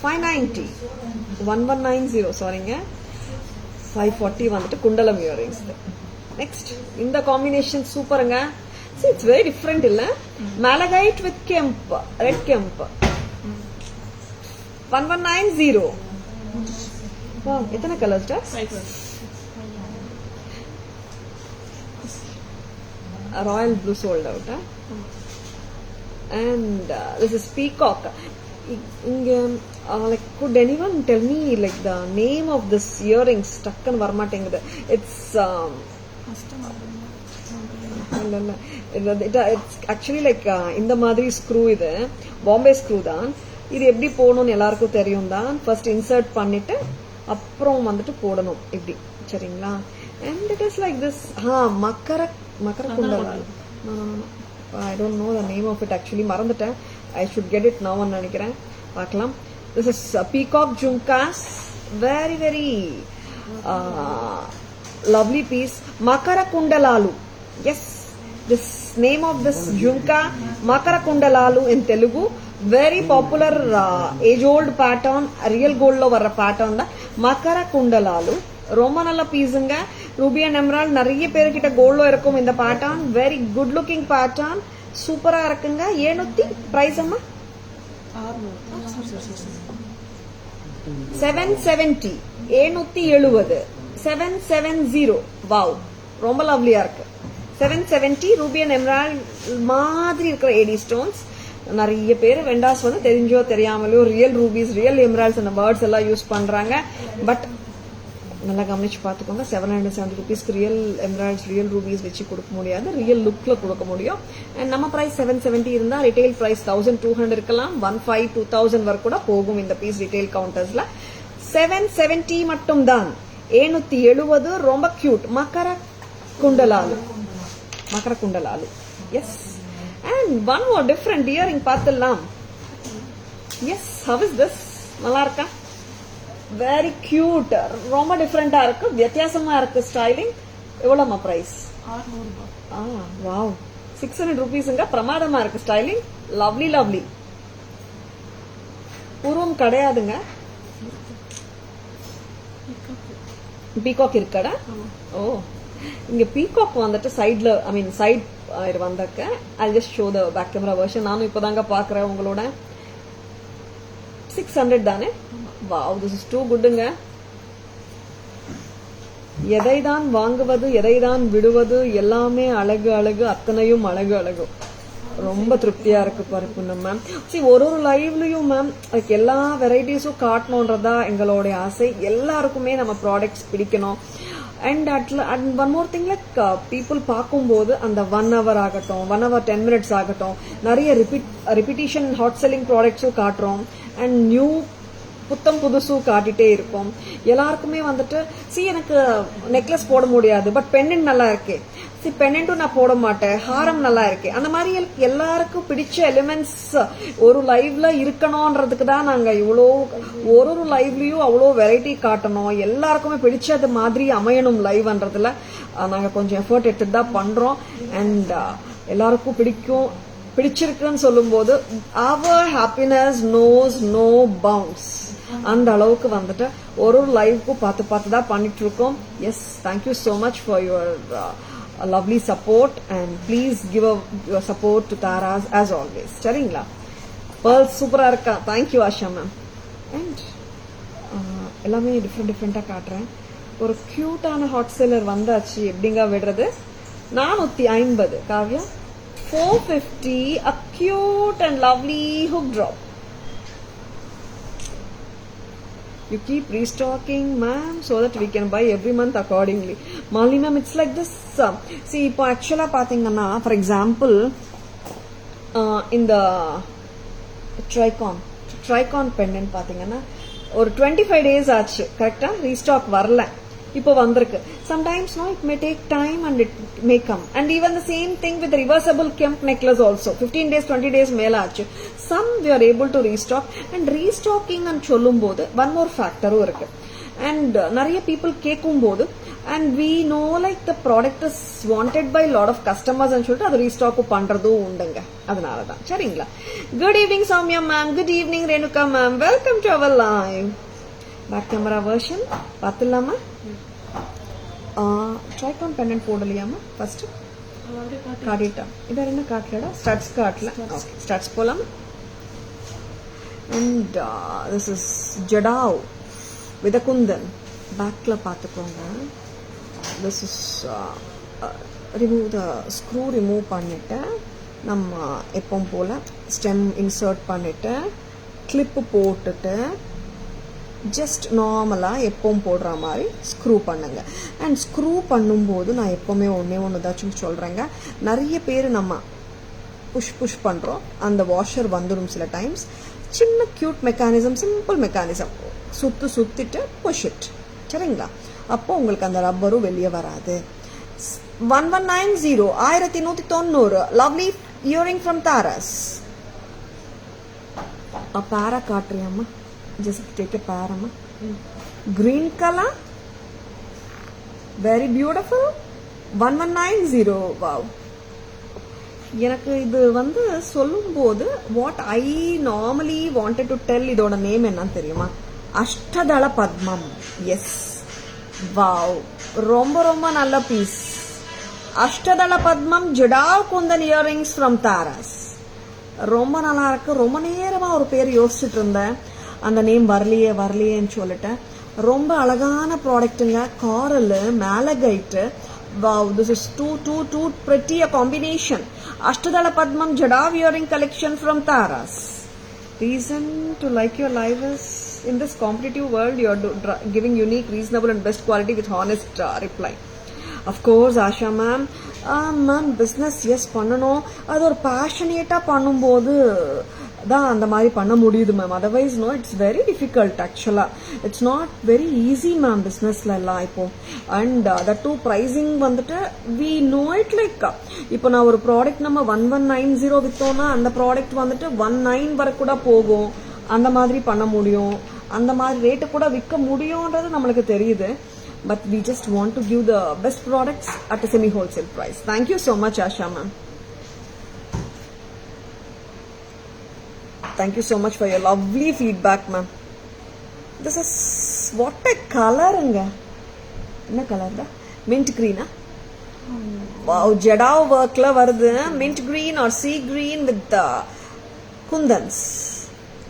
590. 1190 சாரிங்க. 540 வந்துட்டு குண்டலம் இயரிங்ஸ். நெக்ஸ்ட் இந்த காம்பினேஷன் சூப்பருங்க. See, it's very different இல்ல? malachite with kemp, red kemp. 1190. wow, எத்தனை கலர்ஸ் டா? 5. royal blue sold out. and this is peacock. like could anyone tell me like the name of this earrings? டக்குன்னு வர மாட்டேங்குது. it's it's actually like இந்த மாதிரி screw. இது Bombay screw தான். இது எப்படி போடணும்னு எல்லாருக்கும் தெரியும் தான். ஃபர்ஸ்ட் இன்சர்ட் பண்ணிட்டு அப்புறம் வந்துட்டு போடணும் இப்படி, சரிங்களா? and it is like this. மக்கர குண்டலம். I don't know the name of it actually, மறந்துட்டேன். I should get it now ன்னு நினைக்கிறேன். பார்க்கலாம். this is peacock jhumkas. very very lovely piece. makara kundalalu. yes, this name of this jhumka makara kundalalu in Telugu. Very popular age old pattern, real கோல்ட்ல வர்ற pattern தான் மக்கர குண்டலாலு. ரொம்ப நல்ல பீஸுங்க. Ruby and emerald நிறைய பேர்கிட்ட கோல்ட்ல இருக்கும் இந்த pattern. Very good looking pattern, சூப்பரா இருக்குங்க. 700 பிரைஸ் அம்மா 770, 770, 770. வாவ், ரொம்ப லவ்லியா இருக்கு. 770 ரூபி அண்ட் எமரால்ட் மாதிரி இருக்கிற ஏடி ஸ்டோன்ஸ். நிறைய பேர் வெண்டாஸ் வந்து தெரிஞ்சோ தெரியாமலோ ரியல் ரூபீஸ், ரியல் எமரால்ட்ஸ் அந்த பேர்ட்ஸ் எல்லாம் யூஸ் பண்றாங்க. பட் நல்லா கவனிச்சு பார்த்துக்கோங்க. 770 ருபீஸ்க்கு ரியல் எமரால்ட்ஸ், ரியல் ரூபீஸ் வச்சு கொடுக்க முடியாது, ரியல் லுக்ல கொடுக்க முடியும். அண்ட் நம்ம பிரைஸ் 770 இருந்தா ரிட்டைல் பிரைஸ் 1200 இருக்கலாம், 1500, 2000 வரை கூட போகும் இந்த பீஸ் ரிட்டைல் கவுண்டர்ஸ்ல. 770 மட்டும் தான். 770 ரொம்ப cute makara kundalalu, makara kundalalu. Yes, and one more different earring பார்த்துடலாம். Yes, how is this? நல்லா இருக்கா? வெரி கியூட், ரொம்ப டிஃபரெண்டா இருக்கு, வித்தியாசமா இருக்கு ஸ்டைலிங். எவ்வளவுமா பிரைஸ்? 600. வாவ், 600 ருபீஸ்ங்க. பிரமாதமா இருக்கு ஸ்டைலிங். Lovely lovely. உருவம் கிடையாதுங்க. பீகாக் இருக்கடா. ஓ, இங்க பீகாக் வந்துட்டு சைட்ல, ஐ மீன் சைட் வந்திருக்க. I just show the back camera version. நானும் இப்பதாங்க பாக்குறேன் உங்களோட. 600 தானே? வாவ், திஸ் இஸ் டூ குட்டுங்க. எதைதான் வாங்குவது, எதைதான் விடுவது, எல்லாமே அழகு அழகு, அத்தனையும் அழகு அழகு. ரொம்ப திருப்தியா இருக்கு பாருங்க மேம். ஒரு லைவ்லயும் மேம் எல்லா வெரைட்டிஸும் காட்டணும்ன்றதா எங்களுடைய ஆசை. எல்லாருக்குமே நம்ம ப்ராடக்ட்ஸ் பிடிக்கணும். And one more thing, like people பார்க்கும்போது அந்த 1 hour ஆகட்டும், 1 hour 10 minutes ஆகட்டும், நிறைய ரிப்பீட்டிஷன் ஹாட் செல்லிங் ப்ராடக்ட்ஸும் காட்டுறோம். அண்ட் நியூ புத்தம் புதுசும் காட்டிட்டே இருக்கும். எல்லாருக்குமே வந்துட்டு எனக்கு நெக்லஸ் போட முடியாது, பட் பெண்டன்ட் நல்லா இருக்கே, பெண்டன்ட்டும் நான் போட மாட்டேன், ஹாரம் நல்லா இருக்கே, அந்த மாதிரி எல்லாருக்கும் பிடிச்ச எலிமெண்ட்ஸ் ஒரு லைவ்ல இருக்கணும்ன்றதுக்கு தான் நாங்க இவ்வளோ ஒரு லைவ்லயும் அவ்வளோ வெரைட்டி காட்டணும், எல்லாருக்குமே பிடிச்சது மாதிரி அமையணும் லைவ்ன்றதுல நாங்க கொஞ்சம் எஃபர்ட் எடுத்துட்டு தான் பண்றோம். அண்ட் எல்லாருக்கும் பிடிச்சிருக்குன்னு சொல்லும் போது our happiness knows no bounds. அந்த அளவுக்கு வந்துட்டு ஒரு லைவ்க்கு பார்த்து தான் பண்ணிட்டு இருக்கோம். Yes, thank you so much for your lovely support and please give your support to Taras as always. சரிங்களா? pearls சூப்பரா இருக்கா. Thank you Asha ma'am. அண்ட் எல்லாமே டிஃப்ரெண்டா காட்டுறேன். ஒரு கியூட்டான ஹாட் செல்லர் வந்தாச்சு. எப்படிங்க விடுறது? 450 Kavya. 450, a cute and lovely hook drop. You keep restocking, ma'am, so that we can buy every month accordingly. Malini ma'am, it's like this. See, இப்போ actually பாத்தீங்கன்னா, for example, in the Tricon pendant பாத்தீங்கன்னா ஒரு 25 days ஆச்சு கரெக்டா, restock வரல, இப்போ வந்திருக்கு. Sometimes no, it may take time and it may come. And even the same thing with the reversible Kemp necklace also. 15 days, 20 days மேல ஆச்சு. Some we are able to restock. And restocking and சொல்லும்போது one more factor இருக்கு. And நிறைய people கேட்கும்போது, and we know like the product is wanted by lot of customers and சொல்லிட்டு அது restock பண்றதும் உண்டுங்க. அதனாலதான். சரிங்களா? Good evening Soumya ma'am. Good evening Renuka ma'am. Welcome to our live. Back camera version பாத்துலாமா? ட்ரைகான் பெண்டன்ட் போடலையாமா? ஃபர்ஸ்ட் காட்டிட்டா. இதை என்ன காட்டலடா? ஸ்டட்ஸ் காட்டல. ஓகே, ஸ்டட்ஸ் போலாம். And this is jadau with kundan. பேக்ல பார்த்துக்கோங்க. This is remove the screw remove பண்ணிட்டு நம்ம எப்பவும் போல ஸ்டெம் இன்சர்ட் பண்ணிட்டு கிளிப்பு போட்டுட்டு ஜஸ்ட் நார்மலாக எப்பவும் போடுற மாதிரி ஸ்க்ரூ பண்ணுங்க. அண்ட் ஸ்க்ரூ பண்ணும்போது நான் எப்போவுமே ஒன்று ஏதாச்சும் சொல்கிறேங்க. நிறைய பேர் நம்ம புஷ் பண்ணுறோம், அந்த வாஷர் வந்துடும் சில டைம்ஸ். சின்ன க்யூட் மெக்கானிசம், சிம்பிள் மெக்கானிசம், சுற்றிட்டு புஷ் இட். சரிங்களா? அப்போ உங்களுக்கு அந்த ரப்பரும் வெளியே வராது. 1190, 1190 லவ்லி இயரிங் ஃப்ரம் தாரஸ். பேரா காட்டுறியாம்மா? Just take a pair, amma. Green color, very beautiful. 1190. Wow. எனக்கு இது வந்து சொல்லும்போது what I normally wanted to tell இதோட நேம் என்னன்னு தெரியுமா? அஷ்டதள பத்மம். எஸ், வாவ், ரொம்ப ரொம்ப நல்ல piece. Ashtadala Padmam jadau kundan earrings from Taras. ரொம்ப நல்லா இருக்கு. ரொம்ப நேரமா ஒரு பேர் யோசிச்சுட்டு இருந்தேன், அந்த நேம் வரலையேன்னு சொல்லிட்டேன். ரொம்ப அழகான ப்ராடக்ட்டுங்க. காரல், மேலகைட்டு. Wow, this is too pretty a combination. Ashtadala Padmam Jadav earring collection from Taras. Reason to like your life is, in this competitive world, you are giving unique, reasonable and best quality with honest reply. Of course, Asha ma'am. Ma'am, business yes பண்ணணும். அது ஒரு passionate பண்ணும்போது தான் அந்த மாதிரி பண்ண முடியுது ma'am. Otherwise no, it's very difficult. ஆக்சுவலா it's not very easy ma'am பிஸ்னஸ்ல எல்லாம் இப்போ. அண்ட் த டூ ப்ரைசிங் வந்துட்டு வி நோ இட். லைக் இப்போ நான் ஒரு ப்ராடக்ட் நம்ம 1190 வித்தோம்னா அந்த ப்ராடக்ட் வந்துட்டு 19 வரை கூட போகும். அந்த மாதிரி பண்ண முடியும், அந்த மாதிரி ரேட்டு கூட விற்க முடியும்ன்றது நம்மளுக்கு தெரியுது. But we just want to give the best products at a semi wholesale price. Thank you so much Asha ma'am. Thank you so much for your lovely feedback, ma'am. This is what a color inga. Enna color da? Mint green ah? Wow, Jadav work la varudhu. Mint green or sea green with the kundans.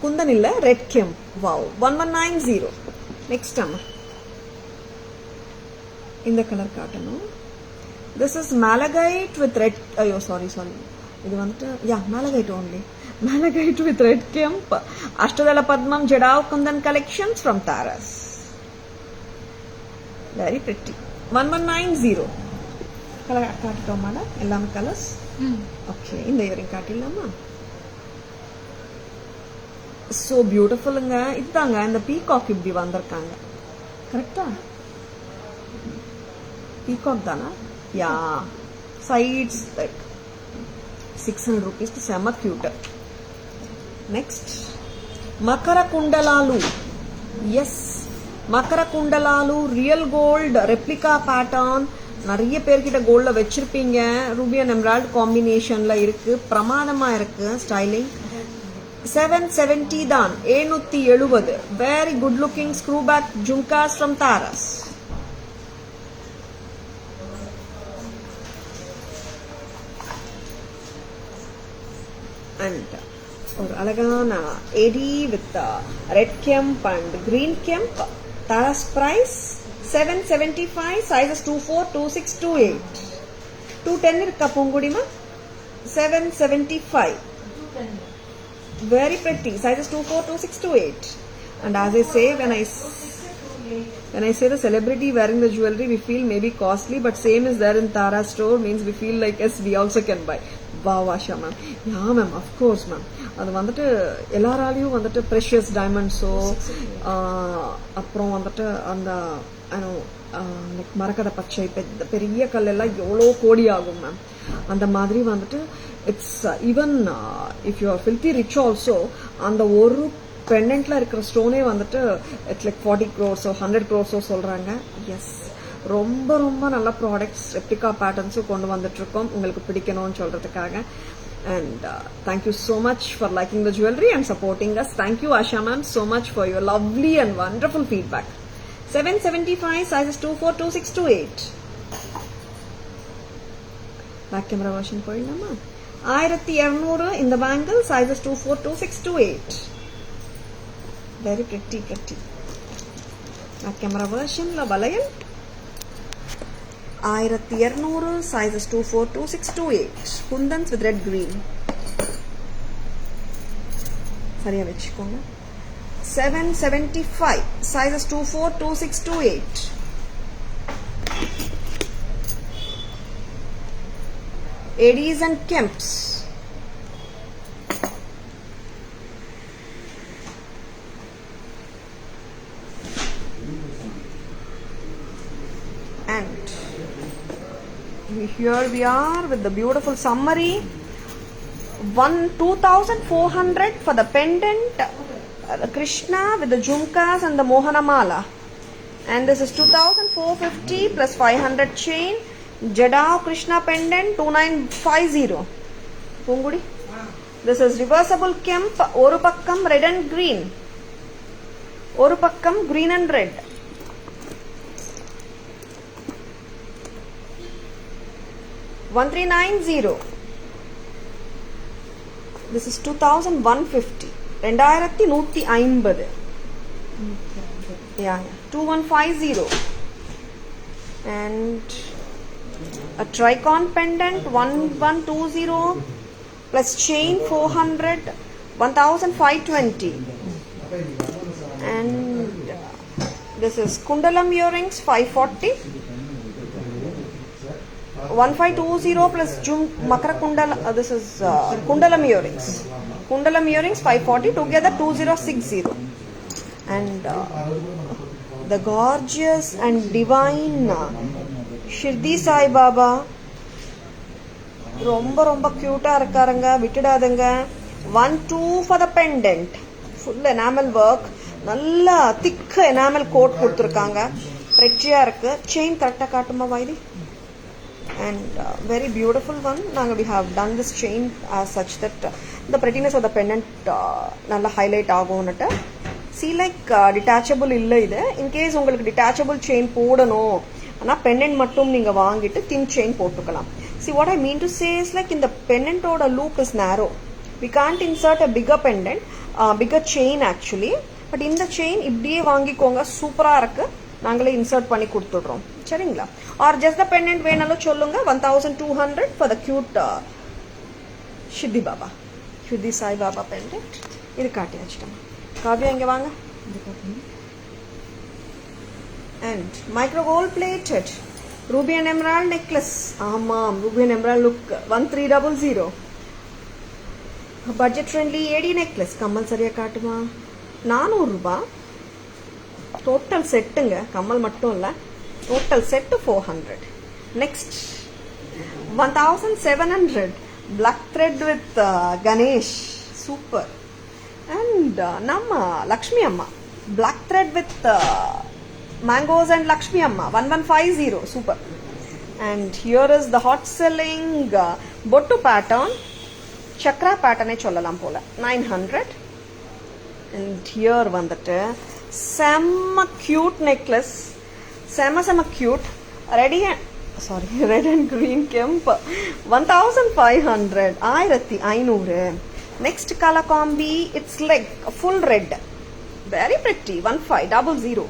Kundan illa, red kim. Wow, 1190. Next time. In the color kaatanu. This is malachite with red. Ayo, sorry. Idu vandu, yeah, malachite only. Malachite with red kemp. Ashtadala Padmam Jadav Kundan collections from Taras. Very pretty. 1190. Color kaatitoma ellam colors. Okay, in the earring kaatillama. So beautiful nga. Idanga and the peacock ibdi vandirukanga. Correct? Peacock dana? Yeah. Sides like 600 rupees to sama cute. Next, Makara Kundalalu. Yes, Makara Kundalalu, real gold replica pattern. நிறைய பேர்கிட்ட கோல்ட்ல வச்சிருப்பீங்க. Ruby and emerald காம்பினேஷன்ல இருக்கு. பிரமாதமா இருக்கு styling. 770 தான், 770. Very good looking screw back jhumkas from Taras. And ஒரு அழகான எடி with red kemp and green kemp. Taras price 775. Sizes 24, 26, 28. 210 இருக்கா பூங்குடிமா? 775. Very pretty. Sizes 24, 26, 28. And as I say, when I say the celebrity wearing the jewelry, we feel maybe costly, but same is there in Tara store, means we feel like yes, we also can buy. Wow, Asha ma'am. Yeah ma'am, of course ma'am. அது வந்துட்டு எல்லாராலையும் வந்துட்டு precious டைமண்ட்ஸோ அப்புறம் வந்துட்டு அந்த மரகத பச்சை பெரிய கல்லெல்லாம் எவ்வளோ கோடி ஆகும் மேம். அந்த மாதிரி வந்துட்டு it's even if you are filthy rich also அந்த ஒரு பெண்டன்ட்ல இருக்கிற ஸ்டோனே வந்துட்டு இட்ஸ் லைக் 40 crores 100 crores சொல்றாங்க. எஸ், ரொம்ப ரொம்ப நல்ல ப்ராடக்ட்ஸ் ரெப்ளிகா பேட்டர்ன்ஸும் கொண்டு வந்துட்டு இருக்கோம் உங்களுக்கு பிடிக்கணும்னு சொல்றதுக்காக. And thank you so much for liking the jewelry and supporting us. Thank you Asha ma'am so much for your lovely and wonderful feedback. 775, sizes 24, 26, 28. Back camera version போயிடலாமா? 1200 in the bangle, sizes 24, 26, 28. Very pretty. Back camera version la வளையல் 1200, sizes 24, 26, 28. Kundans with red green. சரியா வெச்சுக்கோங்க. 775, sizes 24, 26, 28. Eddies and Kemps. And here we are with the beautiful summary. 2,400 for the pendant, Krishna with the jhumkas and the Mohana Mala. And this is 2,450 plus 500 chain, Jadav Krishna pendant 2,950. Pungudi. This is reversible kemp. Oru pakkam red and green. Oru pakkam green and red. $1390. This is 2150. 2150. Yeah. 2150. And a tricon pendant 1120 plus chain 400, 1520. And this is kundalam earrings 540. 1520 plus makara kundala. This is kundalam earrings. Kundalam earrings 540, together 2060. And the gorgeous and divine Shirdi Sai Baba. ரொம்ப ரொம்ப க்யூட்டாக இருக்காருங்க, விட்டுடாதுங்க. 1-2 for the pendant. Full enamel work, நல்லா திக் enamel code கொடுத்துருக்காங்க. ரெச்சியாக இருக்குது. Chain கரெக்டாக காட்டுமா வாய்தி? And very beautiful one. நாங்கள் we have done this chain as such that the prettiness of the pendant நல்லா ஹைலைட் ஆகும்னுட்டு. See like detachable இல்லை இது. இன்கேஸ் உங்களுக்கு detachable chain போடணும் ஆனால் pendant மட்டும் நீங்கள் வாங்கிட்டு thin chain போட்டுக்கலாம். See what I mean to say is like in the pendant oda loop is narrow. We can't insert a bigger pendant, bigger chain actually. But in the chain இப்படியே வாங்கிக்கோங்க, சூப்பரா இருக்கு. நாங்களே insert பண்ணி கொடுத்துடுறோம். சரிங்களா? Or just the pendant வேணாலும் சொல்லுங்க. 1200 for the cute Shirdi Baba. Shirdi Sai Baba pendant. இது காட்டி வச்சிட்டோம். காவியா இங்க வாங்க. And micro gold plated ruby and emerald necklace. Ruby and emerald look 1300. Budget friendly AD necklace. Kammal சரியா காட்டுமா? 400 ரூபாய். Total செட்டுங்க, கம்மல் மட்டும் இல்ல. Total set 400. Next 1700 black thread with Ganesh. Super. And நம்ம Lakshmi Amma black thread with mangoes and Lakshmi Amma 1150. Super. And here is the hot selling bottu pattern, chakra pattern sollalam pola 900. And here vandittu semma cute necklace, semma cute red and green kemp 1500. 1500. Next color combi, it's like full red, very pretty, 1500.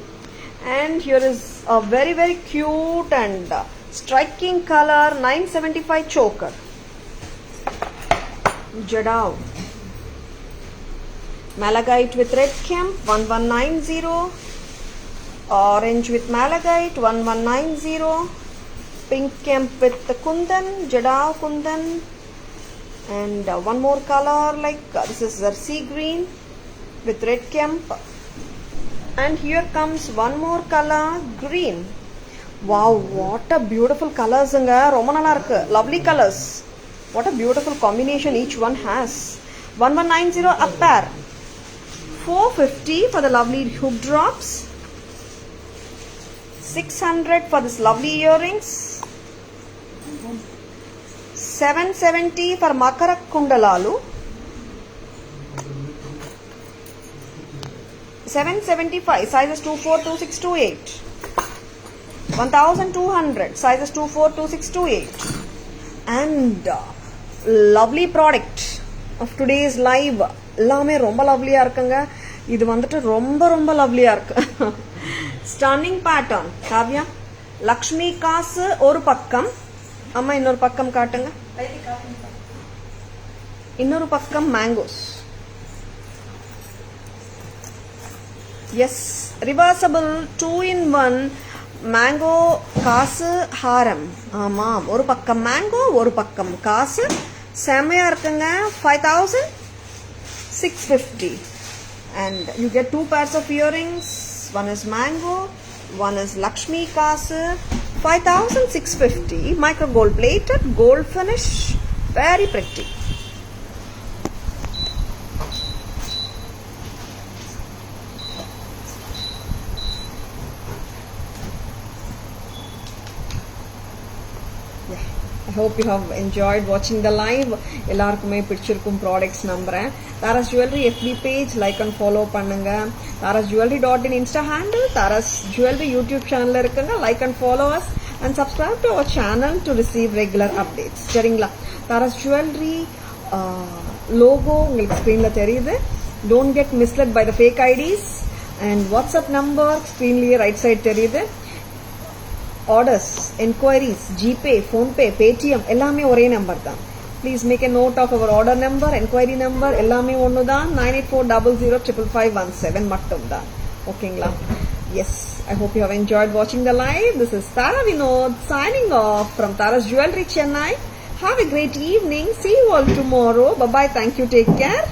And here is a very very cute and striking color 975 choker. Jadao malachite with red kemp 1190. Orange with malachite 1190. Pink kemp with the kundan, Jadao kundan. And one more color like this is sea green with red kemp. And here comes one more color, green. Wow, what a beautiful colors anga, romba nalla irukku, lovely colors. What a beautiful combination each one has. 1190 a pair. 450 for the lovely hoop drops. 600 for this lovely earrings. 770 for makara kundalalu. 775 sizes 24, 26, 28. 1200 sizes 24, 26, 28. And lovely product of today's live. எல்லாமே ரொம்ப லவ்லியா இருக்குங்க. இது வந்துட்டு ரொம்ப ரொம்ப லவ்லியா இருக்கு. Stunning pattern. Kavya, Lakshmi காசு ஒரு பக்கம், அம்மா இன்னொரு பக்கம் காட்டுங்க. இன்னொரு பக்கம் mangoes. S, reversible 2-in-1 mango காசு ஹாரம். ஆமாம், ஒரு பக்கம் மேங்கோ ஒரு பக்கம் காசு. செம்மையா இருக்குங்க. 5650. And you get 2 pairs of earrings. One is mango, one is Lakshmi kasu. 5650. Micro gold plated, gold finish, very pretty. Yeah. I hope you have enjoyed watching the live. எல்லாருக்குமே பிடிச்சிருக்கும் ப்ராடக்ட்ஸ் நம்புறேன். Tara's jewelry FB page like and follow பண்ணுங்க. tarasjewelry.in insta handle, Tara's jewelry YouTube channel இருக்குங்க. Like and follow us and subscribe to our channel to receive regular updates. சரிங்களா? Tara's jewellery logo உங்களுக்கு ஸ்க்ரீன்ல தெரியுது. Don't get misled by the fake IDs. And WhatsApp number ஸ்க்ரீன்லயே right side தெரியுது. Orders, enquiries, GPay, PhonePe, Paytm எல்லாமே ஒரே number தான். Please make a note of our order number, enquiry number எல்லாமே ஒன்று தான். 9840055517 மட்டும் தான். ஓகேங்களா? Yes, I hope you have enjoyed watching the live. This is Tara Vinod signing off from Tara's Jewelry Chennai. Have a great evening. See you all tomorrow. Bye bye. Thank you. Take care.